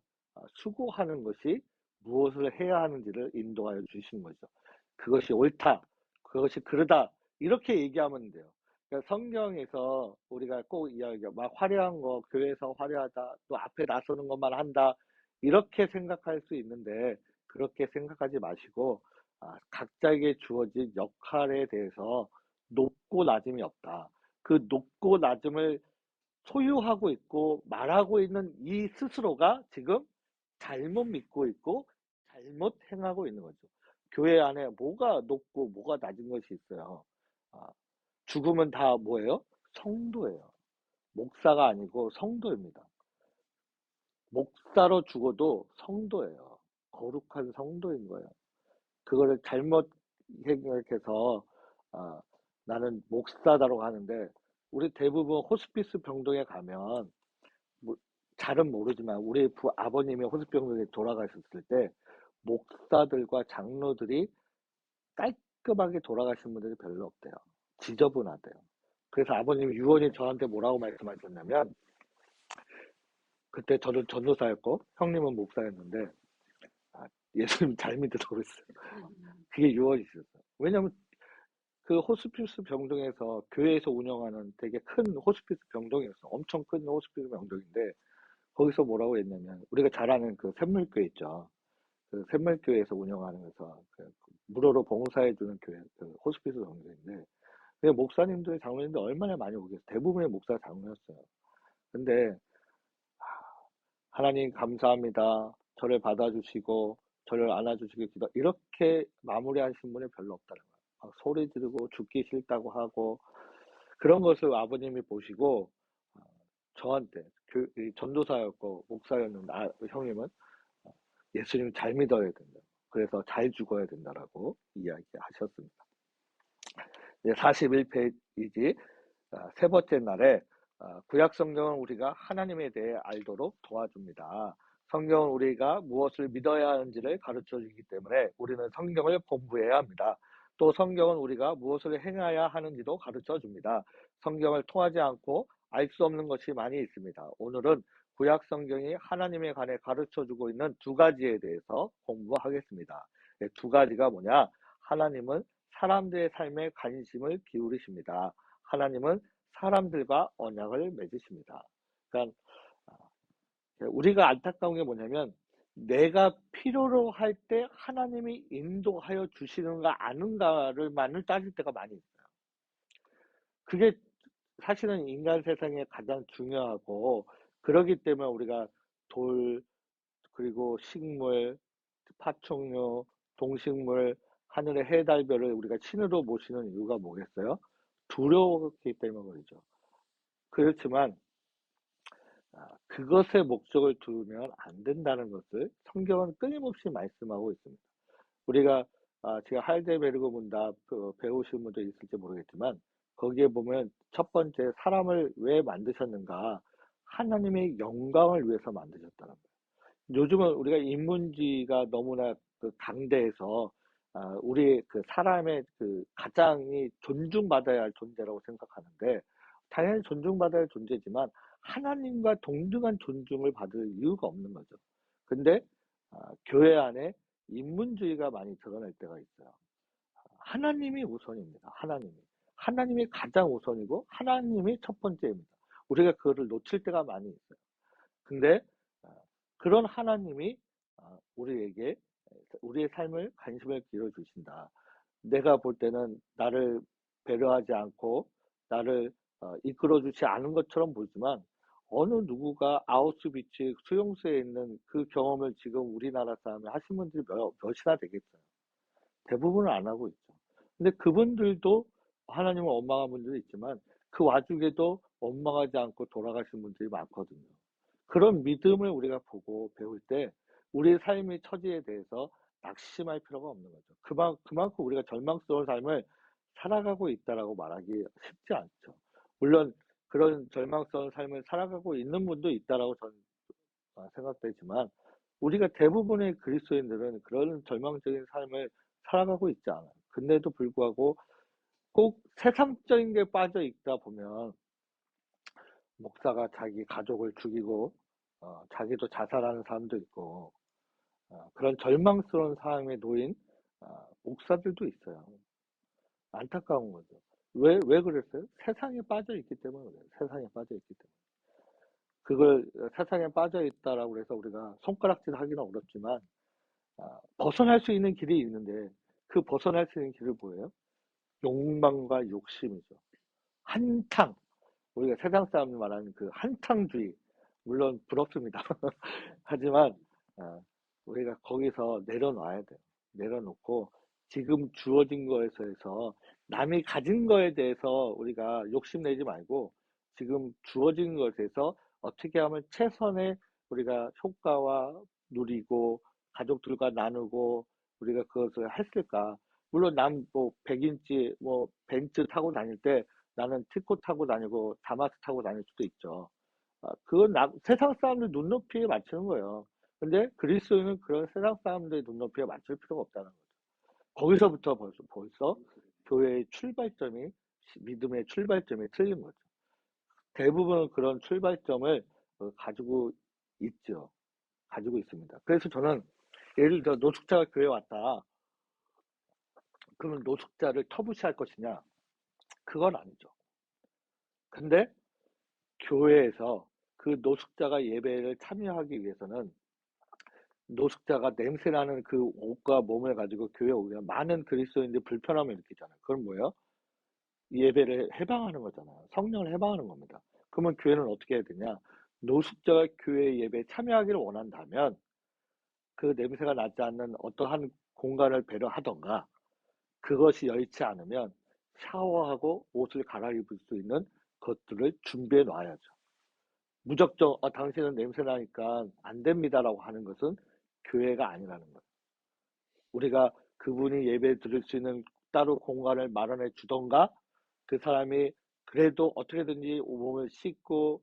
수고하는 것이 무엇을 해야 하는지를 인도하여 주시는 거죠. 그것이 옳다, 그것이 그르다 이렇게 얘기하면 돼요. 그러니까 성경에서 우리가 꼭 이야기하죠. 막 화려한 거, 교회에서 화려하다, 또 앞에 나서는 것만 한다 이렇게 생각할 수 있는데 그렇게 생각하지 마시고 각자에게 주어진 역할에 대해서 높고 낮음이 없다. 그 높고 낮음을 소유하고 있고 말하고 있는 이 스스로가 지금 잘못 믿고 있고 잘못 행하고 있는 거죠. 교회 안에 뭐가 높고 뭐가 낮은 것이 있어요. 아, 죽음은 다 뭐예요? 성도예요. 목사가 아니고 성도입니다. 목사로 죽어도 성도예요. 거룩한 성도인 거예요. 그거를 잘못 생각해서 아, 나는 목사다라고 하는데 우리 대부분 호스피스 병동에 가면 뭐, 잘은 모르지만 우리 아버님이 호스피스 병동에 돌아가셨을 때 목사들과 장로들이 깔끔하게 돌아가신 분들이 별로 없대요. 지저분하대요. 그래서 아버님 유언이 저한테 뭐라고 말씀하셨냐면 그때 저는 전도사였고 형님은 목사였는데 예수님 잘 믿으라고 했어요. 그게 유언이셨어요. 왜냐면 그 호스피스 병동에서 교회에서 운영하는 되게 큰 호스피스 병동이었어. 엄청 큰 호스피스 병동인데 거기서 뭐라고 했냐면 우리가 잘 아는 그 샘물교회 있죠. 그 샘물교회에서 운영하면서 그 무료로 봉사해주는 교회, 그 호스피스 병동인데 그 목사님들, 장로님들 얼마나 많이 오겠어요. 대부분의 목사 장로였어요. 근데 하나님 감사합니다. 저를 받아주시고 저를 안아주시고 기도 이렇게 마무리하신 분이 별로 없다는 거예요. 소리 지르고 죽기 싫다고 하고 그런 것을 아버님이 보시고 저한테 전도사였고 목사였는데 형님은 예수님 잘 믿어야 된다. 그래서 잘 죽어야 된다라고 이야기하셨습니다. 41페이지 세 번째 날에 구약 성경은 우리가 하나님에 대해 알도록 도와줍니다. 성경은 우리가 무엇을 믿어야 하는지를 가르쳐 주기 때문에 우리는 성경을 공부해야 합니다. 또 성경은 우리가 무엇을 행해야 하는지도 가르쳐 줍니다. 성경을 통하지 않고 알 수 없는 것이 많이 있습니다. 오늘은 구약 성경이 하나님에 관해 가르쳐 주고 있는 두 가지에 대해서 공부하겠습니다. 두 가지가 뭐냐? 하나님은 사람들의 삶에 관심을 기울이십니다. 하나님은 사람들과 언약을 맺으십니다. 그러니까 우리가 안타까운 게 뭐냐면 내가 필요로 할 때 하나님이 인도하여 주시는가 아는가를만을 따질 때가 많이 있어요. 그게 사실은 인간 세상에 가장 중요하고 그러기 때문에 우리가 돌 그리고 식물, 파충류, 동식물, 하늘의 해, 달, 별을 우리가 신으로 모시는 이유가 뭐겠어요? 두려웠기 때문이죠. 그렇지만 그것에 목적을 두면 안 된다는 것을 성경은 끊임없이 말씀하고 있습니다. 우리가 제가 하이델베르그 문답 배우신 분도 있을지 모르겠지만 거기에 보면 첫 번째 사람을 왜 만드셨는가 하나님의 영광을 위해서 만드셨다는 거예요. 요즘은 우리가 인문지가 너무나 강대해서 우리 그 사람의 그 가장이 존중받아야 할 존재라고 생각하는데 당연히 존중받아야 할 존재지만 하나님과 동등한 존중을 받을 이유가 없는 거죠. 근데 교회 안에 인문주의가 많이 드러날 때가 있어요. 하나님이 우선입니다. 하나님이 가장 우선이고 하나님이 첫 번째입니다. 우리가 그거를 놓칠 때가 많이 있어요. 근데 그런 하나님이 우리에게 우리의 삶을 관심을 기울여 주신다. 내가 볼 때는 나를 배려하지 않고 나를 이끌어 주지 않은 것처럼 보지만 어느 누구가 아우슈비츠 수용소에 있는 그 경험을 지금 우리나라 사람이 하신 분들이 몇이나 되겠어요. 대부분은 안 하고 있죠. 근데 그분들도 하나님을 원망한 분들이 있지만 그 와중에도 원망하지 않고 돌아가신 분들이 많거든요. 그런 믿음을 우리가 보고 배울 때 우리의 삶의 처지에 대해서 낙심할 필요가 없는 거죠. 그만큼 우리가 절망스러운 삶을 살아가고 있다라고 말하기 쉽지 않죠. 물론 그런 절망스러운 삶을 살아가고 있는 분도 있다라고 저는 생각되지만 우리가 대부분의 그리스도인들은 그런 절망적인 삶을 살아가고 있지 않아요. 근데도 불구하고 꼭 세상적인 게 빠져 있다 보면 목사가 자기 가족을 죽이고 자기도 자살하는 사람도 있고 그런 절망스러운 상황에 놓인 목사들도 있어요. 안타까운 거죠. 왜 그랬어요? 세상에 빠져 있기 때문에 그래요. 세상에 빠져 있기 때문에. 그걸 세상에 빠져 있다라고 해서 우리가 손가락질 하기는 어렵지만 벗어날 수 있는 길이 있는데 그 벗어날 수 있는 길이 뭐예요? 욕망과 욕심이죠. 한탕. 우리가 세상 사람들 말하는 그 한탕주의. 물론 부럽습니다. 하지만 아, 우리가 거기서 내려놔야 돼요. 내려놓고 지금 주어진 거에서 남이 가진 거에 대해서 우리가 욕심내지 말고 지금 주어진 것에서 어떻게 하면 최선의 우리가 효과와 누리고 가족들과 나누고 우리가 그것을 했을까. 물론 남 뭐 100인치 뭐 벤츠 타고 다닐 때 나는 티코 타고 다니고 다마스 타고 다닐 수도 있죠. 그건 세상 사람들 눈높이에 맞추는 거예요. 근데 그리스도인은 그런 세상 사람들의 눈높이에 맞출 필요가 없다는 거죠. 거기서부터 벌써 교회의 출발점이, 믿음의 출발점이 틀린 거죠. 대부분 그런 출발점을 가지고 있죠. 가지고 있습니다. 그래서 저는 예를 들어 노숙자가 교회에 왔다. 그러면 노숙자를 터부시할 것이냐? 그건 아니죠. 근데 교회에서 그 노숙자가 예배를 참여하기 위해서는 노숙자가 냄새나는 그 옷과 몸을 가지고 교회에 오면 많은 그리스도인들이 불편함을 일으키잖아요. 그건 뭐예요? 예배를 해방하는 거잖아요. 성령을 해방하는 겁니다. 그러면 교회는 어떻게 해야 되냐? 노숙자가 교회 예배에 참여하기를 원한다면 그 냄새가 나지 않는 어떠한 공간을 배려하던가 그것이 여의치 않으면 샤워하고 옷을 갈아입을 수 있는 것들을 준비해 놔야죠. 무작정 당신은 냄새 나니까 안 됩니다라고 하는 것은 교회가 아니라는 거예요. 우리가 그분이 예배 드릴 수 있는 따로 공간을 마련해 주던가 그 사람이 그래도 어떻게든지 몸을 씻고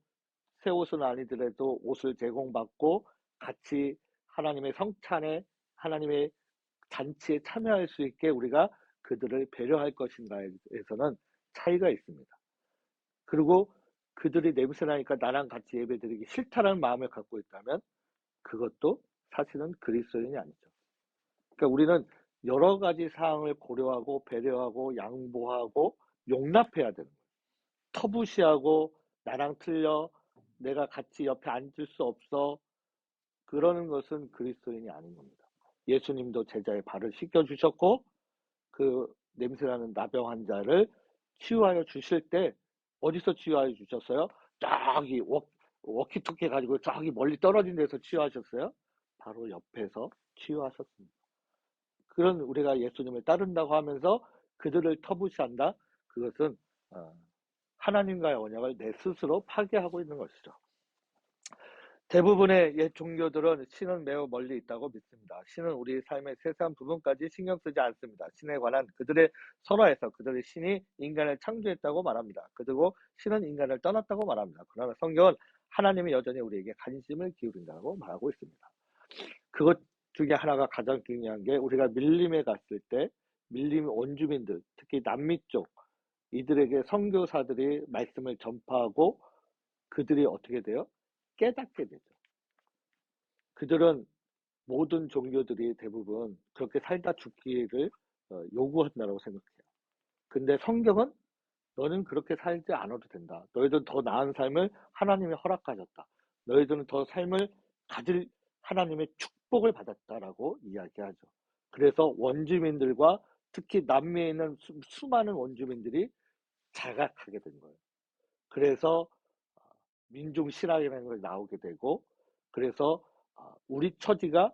새 옷은 아니더라도 옷을 제공받고 같이 하나님의 성찬에 하나님의 잔치에 참여할 수 있게 우리가 그들을 배려할 것인가에서는 차이가 있습니다. 그리고 그들이 냄새나니까 나랑 같이 예배드리기 싫다는 마음을 갖고 있다면 그것도 사실은 그리스도인이 아니죠. 그러니까 우리는 여러 가지 사항을 고려하고 배려하고 양보하고 용납해야 되는 거예요. 터부시하고 나랑 틀려 내가 같이 옆에 앉을 수 없어 그러는 것은 그리스도인이 아닌 겁니다. 예수님도 제자의 발을 씻겨주셨고 그 냄새나는 나병 환자를 치유하여 주실 때 어디서 치유하여 주셨어요? 저기 워키토키 가지고 저기 멀리 떨어진 데서 치유하셨어요? 바로 옆에서 치유하셨습니다. 그런 우리가 예수님을 따른다고 하면서 그들을 터부시한다? 그것은 하나님과의 언약을 내 스스로 파괴하고 있는 것이죠. 대부분의 옛 종교들은 신은 매우 멀리 있다고 믿습니다. 신은 우리 삶의 세세한 부분까지 신경 쓰지 않습니다. 신에 관한 그들의 설화에서 그들의 신이 인간을 창조했다고 말합니다. 그리고 신은 인간을 떠났다고 말합니다. 그러나 성경은 하나님이 여전히 우리에게 관심을 기울인다고 말하고 있습니다. 그것 중에 하나가 가장 중요한 게 우리가 밀림에 갔을 때 밀림 원주민들, 특히 남미 쪽 이들에게 선교사들이 말씀을 전파하고 그들이 어떻게 돼요? 깨닫게 되죠. 그들은 모든 종교들이 대부분 그렇게 살다 죽기를 요구한다고 생각해요. 근데 성경은 너는 그렇게 살지 않아도 된다. 너희들은 더 나은 삶을 하나님이 허락하셨다. 너희들은 더 삶을 가질 하나님의 축복을 받았다라고 이야기하죠. 그래서 원주민들과 특히 남미에 있는 수많은 원주민들이 자각하게 된 거예요. 그래서 민중 실학이라는 걸 나오게 되고 그래서 우리 처지가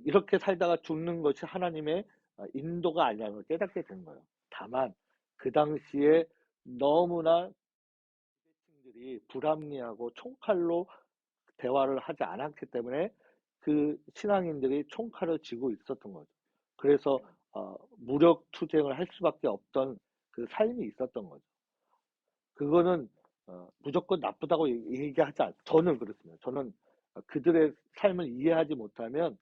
이렇게 살다가 죽는 것이 하나님의 인도가 아니라는 걸 깨닫게 된 거예요. 다만 그 당시에 너무나 들이 불합리하고 총칼로 대화를 하지 않았기 때문에 그 신앙인들이 총칼을 쥐고 있었던 거죠. 그래서 무력 투쟁을 할 수밖에 없던 그 삶이 있었던 거죠. 그거는 무조건 나쁘다고 얘기하지 않. 저는 그렇습니다. 저는 그들의 삶을 이해하지 못하면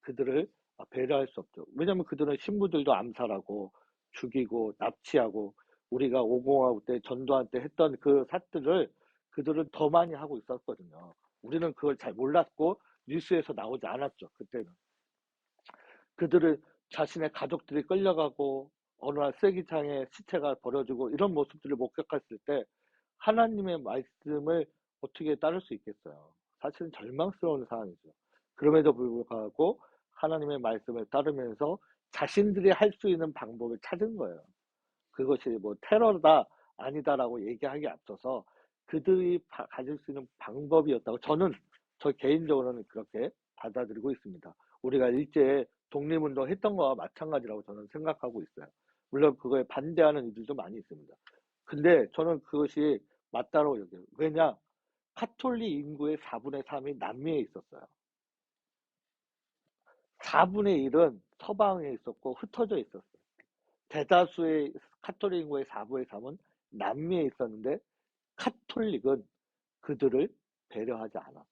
그들을 배려할 수 없죠. 왜냐하면 그들은 신부들도 암살하고 죽이고 납치하고 우리가 오공화국 때 전두환 때 했던 그 사들을 그들은 더 많이 하고 있었거든요. 우리는 그걸 잘 몰랐고 뉴스에서 나오지 않았죠. 그때는. 그들을 자신의 가족들이 끌려가고 어느 날 쓰레기장에 시체가 버려지고 이런 모습들을 목격했을 때 하나님의 말씀을 어떻게 따를 수 있겠어요? 사실은 절망스러운 상황이죠. 그럼에도 불구하고 하나님의 말씀을 따르면서 자신들이 할 수 있는 방법을 찾은 거예요. 그것이 뭐 테러다 아니다라고 얘기하기 앞서서 그들이 가질 수 있는 방법이었다고 저 개인적으로는 그렇게 받아들이고 있습니다. 우리가 일제 독립운동 했던 거와 마찬가지라고 저는 생각하고 있어요. 물론 그거에 반대하는 이들도 많이 있습니다. 근데 저는 그것이 맞다고 여겨요. 왜냐? 카톨릭 인구의 4분의 3이 남미에 있었어요. 4분의 1은 서방에 있었고 흩어져 있었어요. 대다수의 카톨릭 인구의 4분의 3은 남미에 있었는데 카톨릭은 그들을 배려하지 않았어요.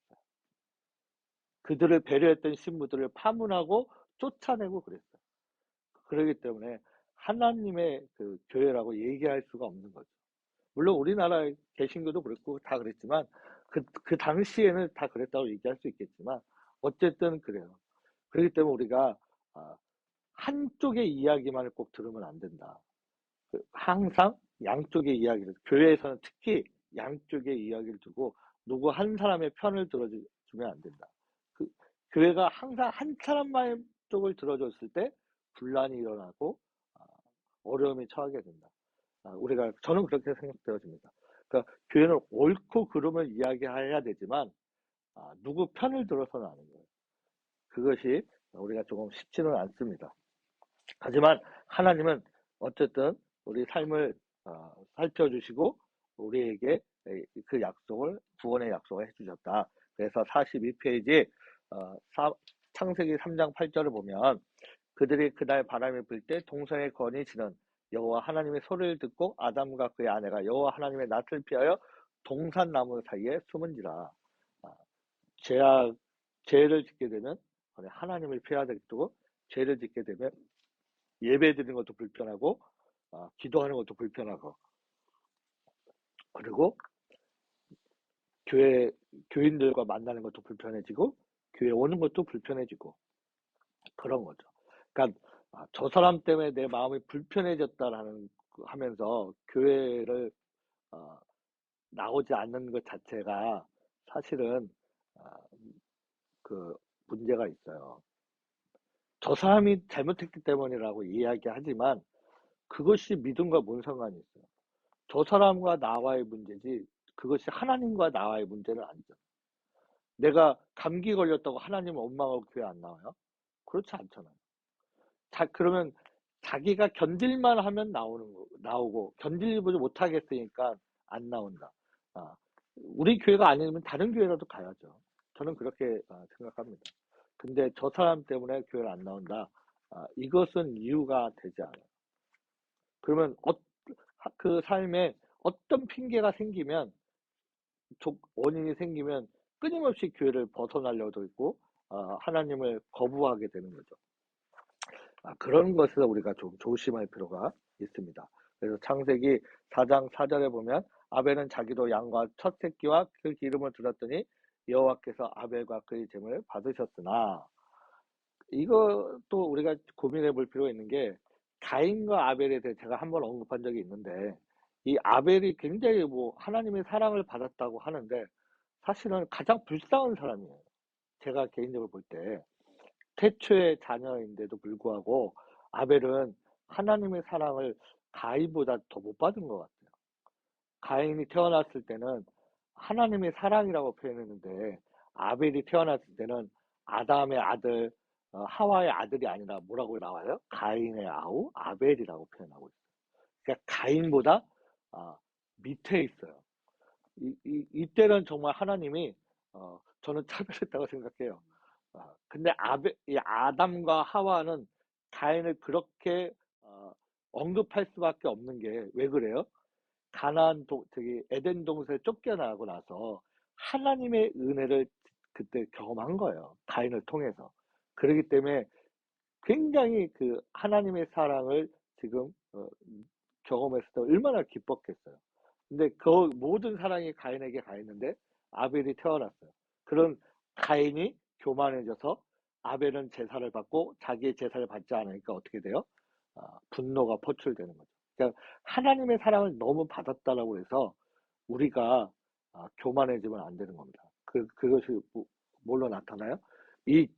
그들을 배려했던 신부들을 파문하고 쫓아내고 그랬어요. 그렇기 때문에 하나님의 그 교회라고 얘기할 수가 없는 거죠. 물론 우리나라 개신교도 그랬고 다 그랬지만 그 당시에는 다 그랬다고 얘기할 수 있겠지만 어쨌든 그래요. 그렇기 때문에 우리가 한쪽의 이야기만을 꼭 들으면 안 된다. 항상 양쪽의 이야기를, 교회에서는 특히 양쪽의 이야기를 두고 누구 한 사람의 편을 들어주면 안 된다. 그, 교회가 항상 한 사람만의 쪽을 들어줬을 때 분란이 일어나고 어려움이 처하게 된다. 저는 그렇게 생각되어집니다. 그러니까 교회는 옳고 그름을 이야기해야 되지만 누구 편을 들어서는 안 거예요. 그것이 우리가 조금 쉽지는 않습니다. 하지만 하나님은 어쨌든 우리 삶을 살펴주시고 우리에게 그 약속을 구원의 약속을 해주셨다. 그래서 42페이지 창세기 3장 8절을 보면 그들이 그날 바람이 불 때 동성의 건이 지는 여호와 하나님의 소리를 듣고 아담과 그의 아내가 여호와 하나님의 낯을 피하여 동산나무 사이에 숨은지라. 죄를 짓게 되면 하나님을 피해야 되고 죄를 짓게 되면 예배 드리는 것도 불편하고 기도하는 것도 불편하고 그리고 교인들과 만나는 것도 불편해지고 교회 오는 것도 불편해지고 그런 거죠. 그러니까 저 사람 때문에 내 마음이 불편해졌다라는 하면서 교회를 나오지 않는 것 자체가 사실은 그 문제가 있어요. 저 사람이 잘못했기 때문이라고 이야기하지만 그것이 믿음과 뭔 상관이 있어요. 저 사람과 나와의 문제지 그것이 하나님과 나와의 문제는 아니죠. 내가 감기 걸렸다고 하나님은 원망하고 교회 안 나와요? 그렇지 않잖아요. 그러면 자기가 견딜만 하면 나오고 견딜지 못하겠으니까 안 나온다. 우리 교회가 아니면 다른 교회라도 가야죠. 저는 그렇게 생각합니다. 근데 저 사람 때문에 교회를 안 나온다. 이것은 이유가 되지 않아요. 그러면 그 삶에 어떤 핑계가 생기면 원인이 생기면 끊임없이 교회를 벗어나려고 있고 하나님을 거부하게 되는 거죠. 그런 것을 우리가 좀 조심할 필요가 있습니다. 그래서 창세기 4장 4절에 보면 아벨은 자기도 양과 첫 새끼와 그 기름을 들었더니 여호와께서 아벨과 그의 제물을 받으셨으나 이것도 우리가 고민해 볼 필요가 있는 게 가인과 아벨에 대해 제가 한번 언급한 적이 있는데 이 아벨이 굉장히 하나님의 사랑을 받았다고 하는데 사실은 가장 불쌍한 사람이에요. 제가 개인적으로 볼 때 태초의 자녀인데도 불구하고 아벨은 하나님의 사랑을 가인보다 더 못 받은 것 같아요. 가인이 태어났을 때는 하나님의 사랑이라고 표현했는데 아벨이 태어났을 때는 아담의 아들 하와의 아들이 아니라 뭐라고 나와요? 가인의 아우 아벨이라고 표현하고 있어요. 그러니까 가인보다 밑에 있어요. 이때는 정말 하나님이 저는 차별했다고 생각해요. 근데 이 아담과 하와는 가인을 그렇게 언급할 수밖에 없는 게 왜 그래요? 저기 에덴 동산에 쫓겨나고 나서 하나님의 은혜를 그때 경험한 거예요. 가인을 통해서. 그렇기 때문에 굉장히 그 하나님의 사랑을 지금 경험했을 때 얼마나 기뻤겠어요. 근데 그 모든 사랑이 가인에게 가 있는데 아벨이 태어났어요. 그런 가인이 교만해져서 아벨은 제사를 받고 자기의 제사를 받지 않으니까 어떻게 돼요? 분노가 포출되는 거죠. 그러니까 하나님의 사랑을 너무 받았다라고 해서 우리가 교만해지면 안 되는 겁니다. 그것이 뭘로 나타나요? 이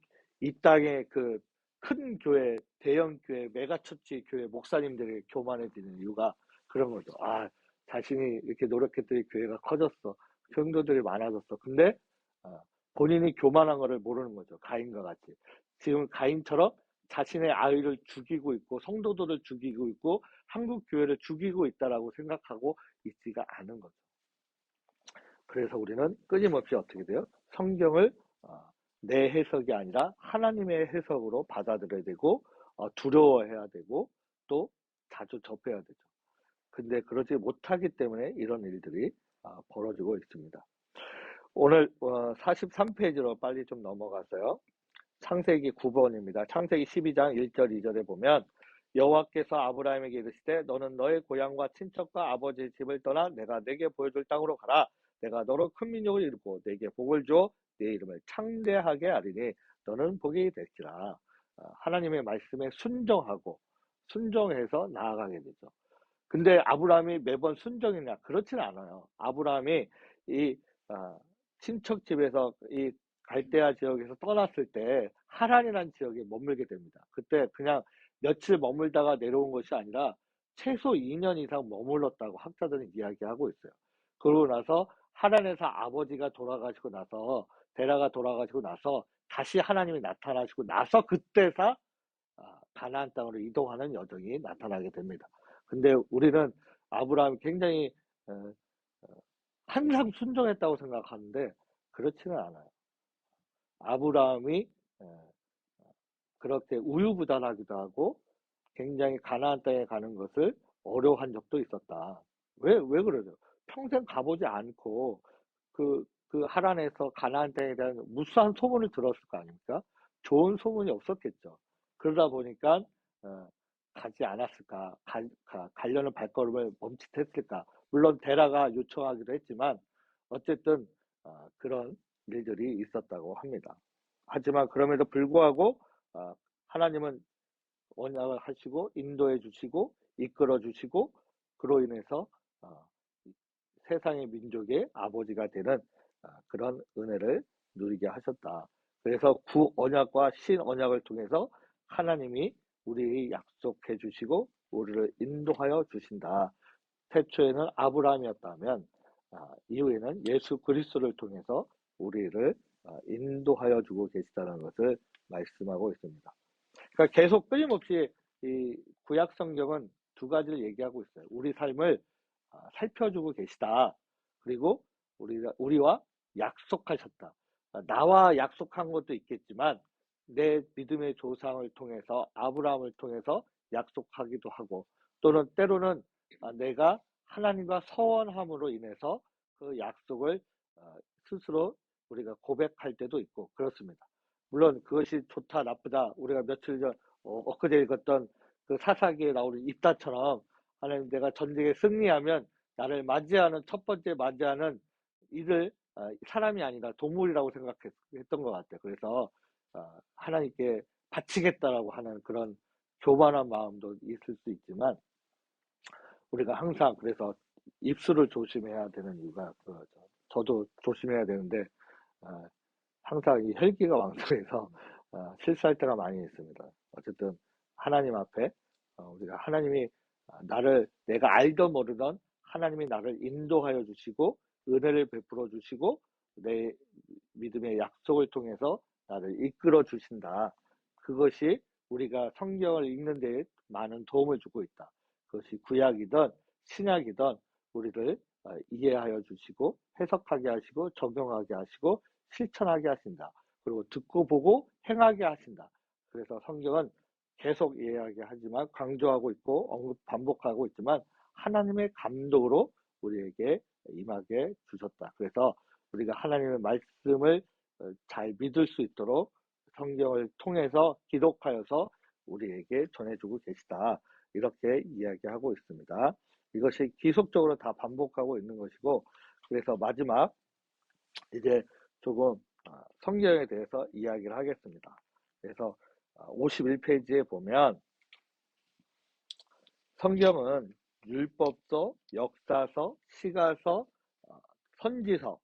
땅에 큰 교회, 대형 교회, 메가처치 교회 목사님들이 교만해지는 이유가 그런 거죠. 아, 자신이 이렇게 노력했더니 교회가 커졌어. 성도들이 많아졌어. 근데 아, 본인이 교만한 거를 모르는 거죠. 가인과 같이. 지금 가인처럼 자신의 아이를 죽이고 있고 성도들을 죽이고 있고 한국 교회를 죽이고 있다라고 생각하고 있지가 않은 거죠. 그래서 우리는 끊임없이 어떻게 돼요? 성경을 내 해석이 아니라 하나님의 해석으로 받아들여야 되고 두려워해야 되고 또 자주 접해야 되죠. 근데 그러지 못하기 때문에 이런 일들이 벌어지고 있습니다. 오늘 43페이지로 빨리 좀 넘어가서요. 창세기 9번입니다. 창세기 12장 1절 2절에 보면 여호와께서 아브라함에게 이르시되 너는 너의 고향과 친척과 아버지의 집을 떠나 내가 내게 보여줄 땅으로 가라. 내가 너로 큰 민족을 이루고 내게 복을 주어 내 이름을 창대하게 하리니 너는 복이 될지라. 하나님의 말씀에 순종해서 나아가게 되죠. 근데 아브라함이 매번 순종이냐? 그렇지는 않아요. 아브라함이 이 친척 집에서 이 갈대아 지역에서 떠났을 때 하란이라는 지역에 머물게 됩니다. 그때 그냥 며칠 머물다가 내려온 것이 아니라 최소 2년 이상 머물렀다고 학자들은 이야기하고 있어요. 그러고 나서 하란에서 아버지가 돌아가시고 나서 데라가 돌아가시고 나서 다시 하나님이 나타나시고 나서 그때서 가나안 땅으로 이동하는 여정이 나타나게 됩니다. 근데 우리는 아브라함이 굉장히 어, 항상 순종했다고 생각하는데 그렇지는 않아요. 아브라함이 그렇게 우유부단하기도 하고 굉장히 가나안 땅에 가는 것을 어려워한 적도 있었다. 왜 그러죠? 평생 가보지 않고 그 하란에서 가나안 땅에 대한 무수한 소문을 들었을 거 아닙니까? 좋은 소문이 없었겠죠. 그러다 보니까 어, 가지 않았을까? 가려는 발걸음을 멈칫했을까? 물론 데라가 요청하기도 했지만 어쨌든 그런 일들이 있었다고 합니다. 하지만 그럼에도 불구하고 하나님은 언약을 하시고 인도해 주시고 이끌어 주시고 그로 인해서 어, 세상의 민족의 아버지가 되는 그런 은혜를 누리게 하셨다. 그래서 구언약과 신언약을 통해서 하나님이 우리에게 약속해 주시고 우리를 인도하여 주신다. 태초에는 아브라함이었다면 이후에는 예수 그리스도를 통해서 우리를 인도하여 주고 계시다는 것을 말씀하고 있습니다. 그러니까 계속 끊임없이 이 구약 성경은 두 가지를 얘기하고 있어요. 우리 삶을 살펴주고 계시다. 그리고 우리와 약속하셨다. 나와 약속한 것도 있겠지만 내 믿음의 조상을 통해서 아브라함을 통해서 약속하기도 하고 또는 때로는 내가 하나님과 서원함으로 인해서 그 약속을 스스로 우리가 고백할 때도 있고 그렇습니다. 물론 그것이 좋다 나쁘다 우리가 며칠 전 엊그제 읽었던 그 사사기에 나오는 입다처럼 하나님 내가 전쟁에 승리하면 나를 맞이하는 첫 번째 맞이하는 이들 사람이 아니라 동물이라고 생각했던 것 같아요. 그래서 하나님께 바치겠다라고 하는 그런 교만한 마음도 있을 수 있지만 우리가 항상 그래서 입술을 조심해야 되는 이유가 그거죠. 저도 조심해야 되는데 항상 이 혈기가 왕성해서 실수할 때가 많이 있습니다. 어쨌든 하나님 앞에 우리가 하나님이 내가 알던 모르던 하나님이 나를 인도하여 주시고 은혜를 베풀어 주시고 내 믿음의 약속을 통해서 나를 이끌어 주신다. 그것이 우리가 성경을 읽는 데 많은 도움을 주고 있다. 그것이 구약이든 신약이든 우리를 이해하여 주시고 해석하게 하시고 적용하게 하시고 실천하게 하신다. 그리고 듣고 보고 행하게 하신다. 그래서 성경은 계속 이야기하지만 강조하고 있고 반복하고 있지만 하나님의 감동으로 우리에게 임하게 주셨다. 그래서 우리가 하나님의 말씀을 잘 믿을 수 있도록 성경을 통해서 기록하여서 우리에게 전해주고 계시다. 이렇게 이야기하고 있습니다. 이것이 지속적으로 다 반복하고 있는 것이고 그래서 마지막 이제 조금 성경에 대해서 이야기를 하겠습니다. 그래서 51페이지에 보면 성경은 율법서, 역사서, 시가서, 선지서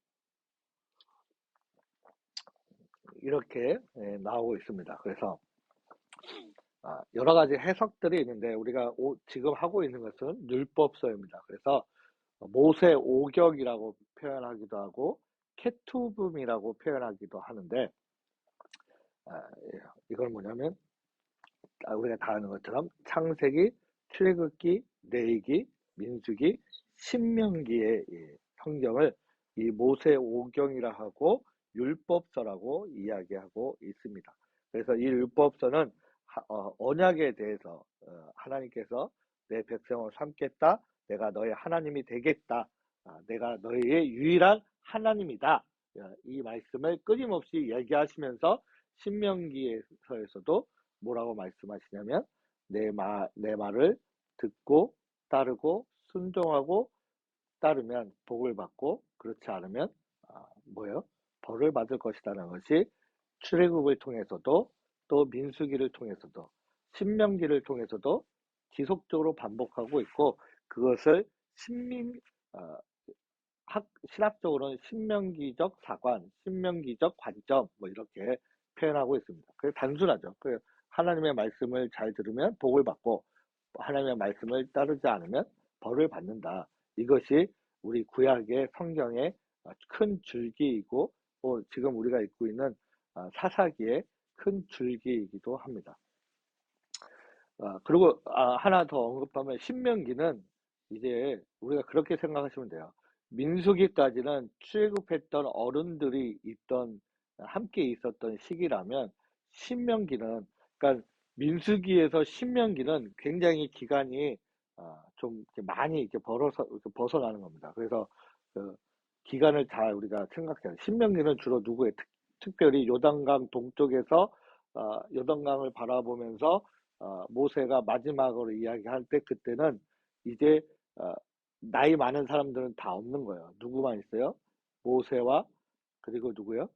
이렇게 나오고 있습니다. 그래서 여러 가지 해석들이 있는데 우리가 지금 하고 있는 것은 율법서입니다. 그래서 모세 오경이라고 표현하기도 하고 케투붐이라고 표현하기도 하는데 이건 뭐냐면 우리가 다 아는 것처럼 창세기, 출애굽기, 레위기, 민수기, 신명기의 성경을 이 모세 오경이라 하고 율법서라고 이야기하고 있습니다. 그래서 이 율법서는 언약에 대해서 하나님께서 내 백성을 삼겠다, 내가 너의 하나님이 되겠다, 내가 너희의 유일한 하나님이다, 이 말씀을 끊임없이 얘기하시면서 신명기에서도 뭐라고 말씀하시냐면 내 말을 듣고 따르고 순종하고 따르면 복을 받고 그렇지 않으면 뭐요? 벌을 받을 것이라는 것이 출애굽을 통해서도 또 민수기를 통해서도 신명기를 통해서도 지속적으로 반복하고 있고 그것을 어, 신학적으로는 신명기적 사관, 신명기적 관점 뭐 이렇게 표현하고 있습니다. 그게 단순하죠. 하나님의 말씀을 잘 들으면 복을 받고 하나님의 말씀을 따르지 않으면 벌을 받는다. 이것이 우리 구약의 성경의 큰 줄기이고 지금 우리가 읽고 있는 사사기의 큰 줄기이기도 합니다. 그리고 하나 더 언급하면 신명기는 이제 우리가 그렇게 생각하시면 돼요. 민수기까지는 출애굽했던 어른들이 함께 있었던 시기라면 신명기는 그러니까 민수기에서 신명기는 굉장히 기간이 좀 이렇게 많이 이렇게 벗어나는 겁니다. 그래서 그 기간을 잘 우리가 생각해요. 신명기는 주로 누구의 특별히 요단강 동쪽에서 요단강을 바라보면서 모세가 마지막으로 이야기할 때 그때는 이제 나이 많은 사람들은 다 없는 거예요. 누구만 있어요? 모세와 그리고 누구요?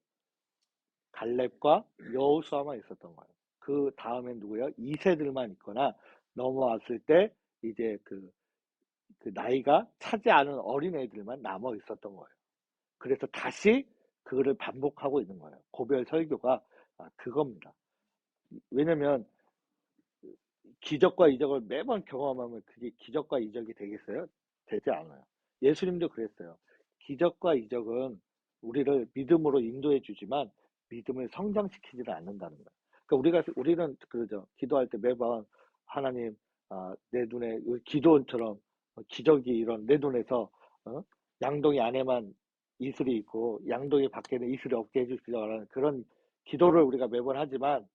갈렙과 여호수아만 있었던 거예요. 그 다음엔 누구요? 2세들만 있거나 넘어왔을 때 이제 그 나이가 차지 않은 어린애들만 남아 있었던 거예요. 그래서 다시 그거를 반복하고 있는 거예요. 고별 설교가 그겁니다. 왜냐면 기적과 이적을 매번 경험하면 그게 기적과 이적이 되겠어요? 되지 않아요. 예수님도 그랬어요. 기적과 이적은 우리를 믿음으로 인도해 주지만 믿음을 성장시키지는 않는다는 거예요. 그러니까 우리는 그러죠. 기도할 때 매번 하나님 내 눈에 기도원처럼 기적이 이런 내 눈에서 양동이 안에만 이슬이 있고 양동이 밖에는 이슬이 없게 해주시라는 그런 기도를 우리가 매번 하지만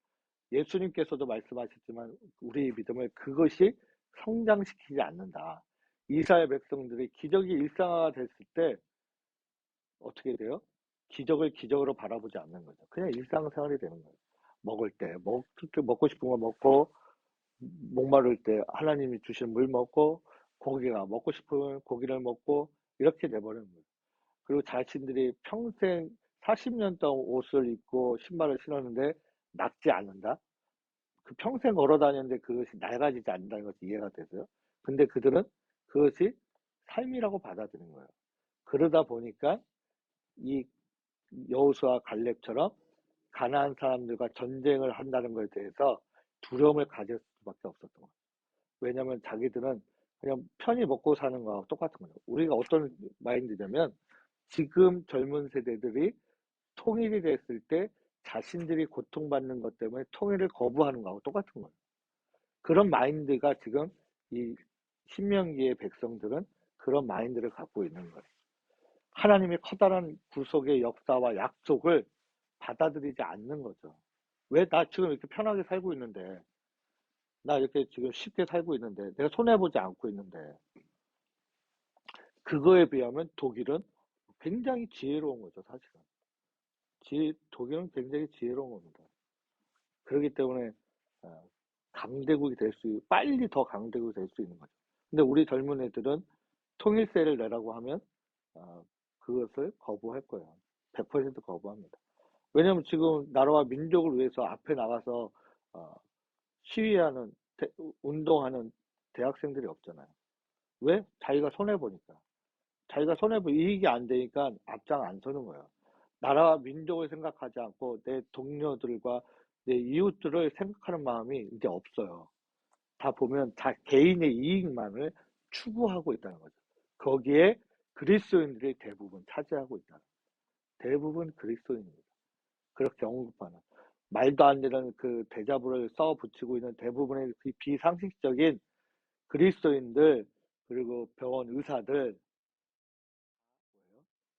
예수님께서도 말씀하셨지만 우리의 믿음을 그것이 성장시키지 않는다. 이스라엘 백성들이 기적이 일상화가 됐을 때 어떻게 돼요? 기적을 기적으로 바라보지 않는 거죠. 그냥 일상생활이 되는 거예요. 먹을 때 먹고 싶은 거 먹고 목마를 때 하나님이 주신 물 먹고 고기가 먹고 싶으면 고기를 먹고 이렇게 돼버리는 거예요. 그리고 자신들이 평생 40년 동안 옷을 입고 신발을 신었는데 낫지 않는다? 그 평생 걸어 다녔는데 그것이 낡아지지 않는다는 것이 이해가 되세요? 근데 그들은 그것이 삶이라고 받아들인 거예요. 그러다 보니까 이 여호수아 갈렙처럼 가나안 사람들과 전쟁을 한다는 것에 대해서 두려움을 가질 수밖에 없었던 거예요. 왜냐하면 자기들은 그냥 편히 먹고 사는 거하고 똑같은 거예요. 우리가 어떤 마인드냐면 지금 젊은 세대들이 통일이 됐을 때 자신들이 고통받는 것 때문에 통일을 거부하는 거하고 똑같은 거예요. 그런 마인드가 지금 이 신명기의 백성들은 그런 마인드를 갖고 있는 거예요. 하나님의 커다란 구속의 역사와 약속을 받아들이지 않는 거죠. 왜 나 지금 이렇게 편하게 살고 있는데, 나 이렇게 지금 쉽게 살고 있는데, 내가 손해보지 않고 있는데, 그거에 비하면 독일은 굉장히 지혜로운 거죠, 사실은. 독일은 굉장히 지혜로운 겁니다. 그렇기 때문에 강대국이 빨리 더 강대국이 될 수 있는 거죠. 근데 우리 젊은 애들은 통일세를 내라고 하면 그것을 거부할 거예요. 100% 거부합니다. 왜냐면 지금 나라와 민족을 위해서 앞에 나가서 시위하는 운동하는 대학생들이 없잖아요. 왜? 자기가 손해보니까. 자기가 이익이 안 되니까 앞장 안 서는 거예요. 나라와 민족을 생각하지 않고 내 동료들과 내 이웃들을 생각하는 마음이 이제 없어요. 다 보면 다 개인의 이익만을 추구하고 있다는 거죠. 거기에 그리스도인들이 대부분 차지하고 있다. 대부분 그리스도인입니다. 그렇게 언급하는 말도 안 되는 그 대자보를 써 붙이고 있는 대부분의 그 비상식적인 그리스도인들 그리고 병원 의사들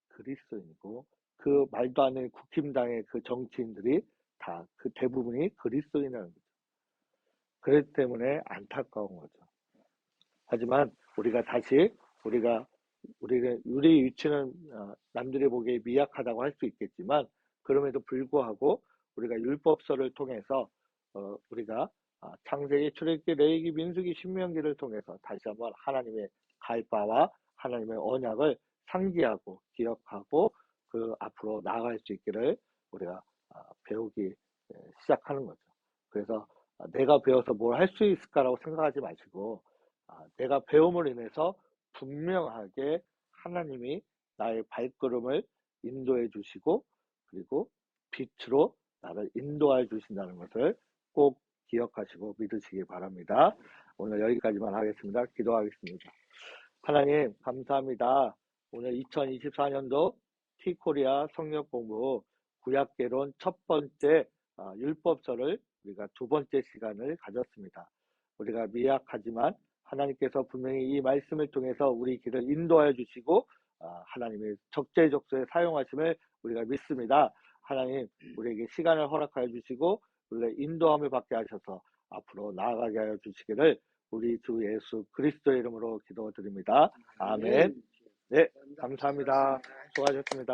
그리스도인이고 그 말도 안 되는 국힘당의 그 정치인들이 다 그 대부분이 그리스도인이라는 거죠. 그렇기 때문에 안타까운 거죠. 하지만 우리가 다시 우리 위치는 남들이 보기에 미약하다고 할 수 있겠지만 그럼에도 불구하고 우리가 율법서를 통해서 우리가 창세기, 출애굽기, 레위기, 민수기, 신명기를 통해서 다시 한번 하나님의 가르침과 하나님의 언약을 상기하고 기억하고 그 앞으로 나아갈 수 있기를 우리가 배우기 시작하는 거죠. 그래서 내가 배워서 뭘 할 수 있을까라고 생각하지 마시고 내가 배움으로 인해서 분명하게 하나님이 나의 발걸음을 인도해 주시고 그리고 빛으로 나를 인도해 주신다는 것을 꼭 기억하시고 믿으시기 바랍니다. 오늘 여기까지만 하겠습니다. 기도하겠습니다. 하나님 감사합니다. 오늘 2024년도 티코리아 성역 공부 구약개론 첫 번째 율법서를 우리가 두 번째 시간을 가졌습니다. 우리가 미약하지만 하나님께서 분명히 이 말씀을 통해서 우리 길을 인도하여 주시고 하나님의 적재적소에 사용하심을 우리가 믿습니다. 하나님 우리에게 시간을 허락하여 주시고 우리의 인도함을 받게 하셔서 앞으로 나아가게 하여 주시기를 우리 주 예수 그리스도의 이름으로 기도드립니다. 아멘. 네, 감사합니다. 수고하셨습니다.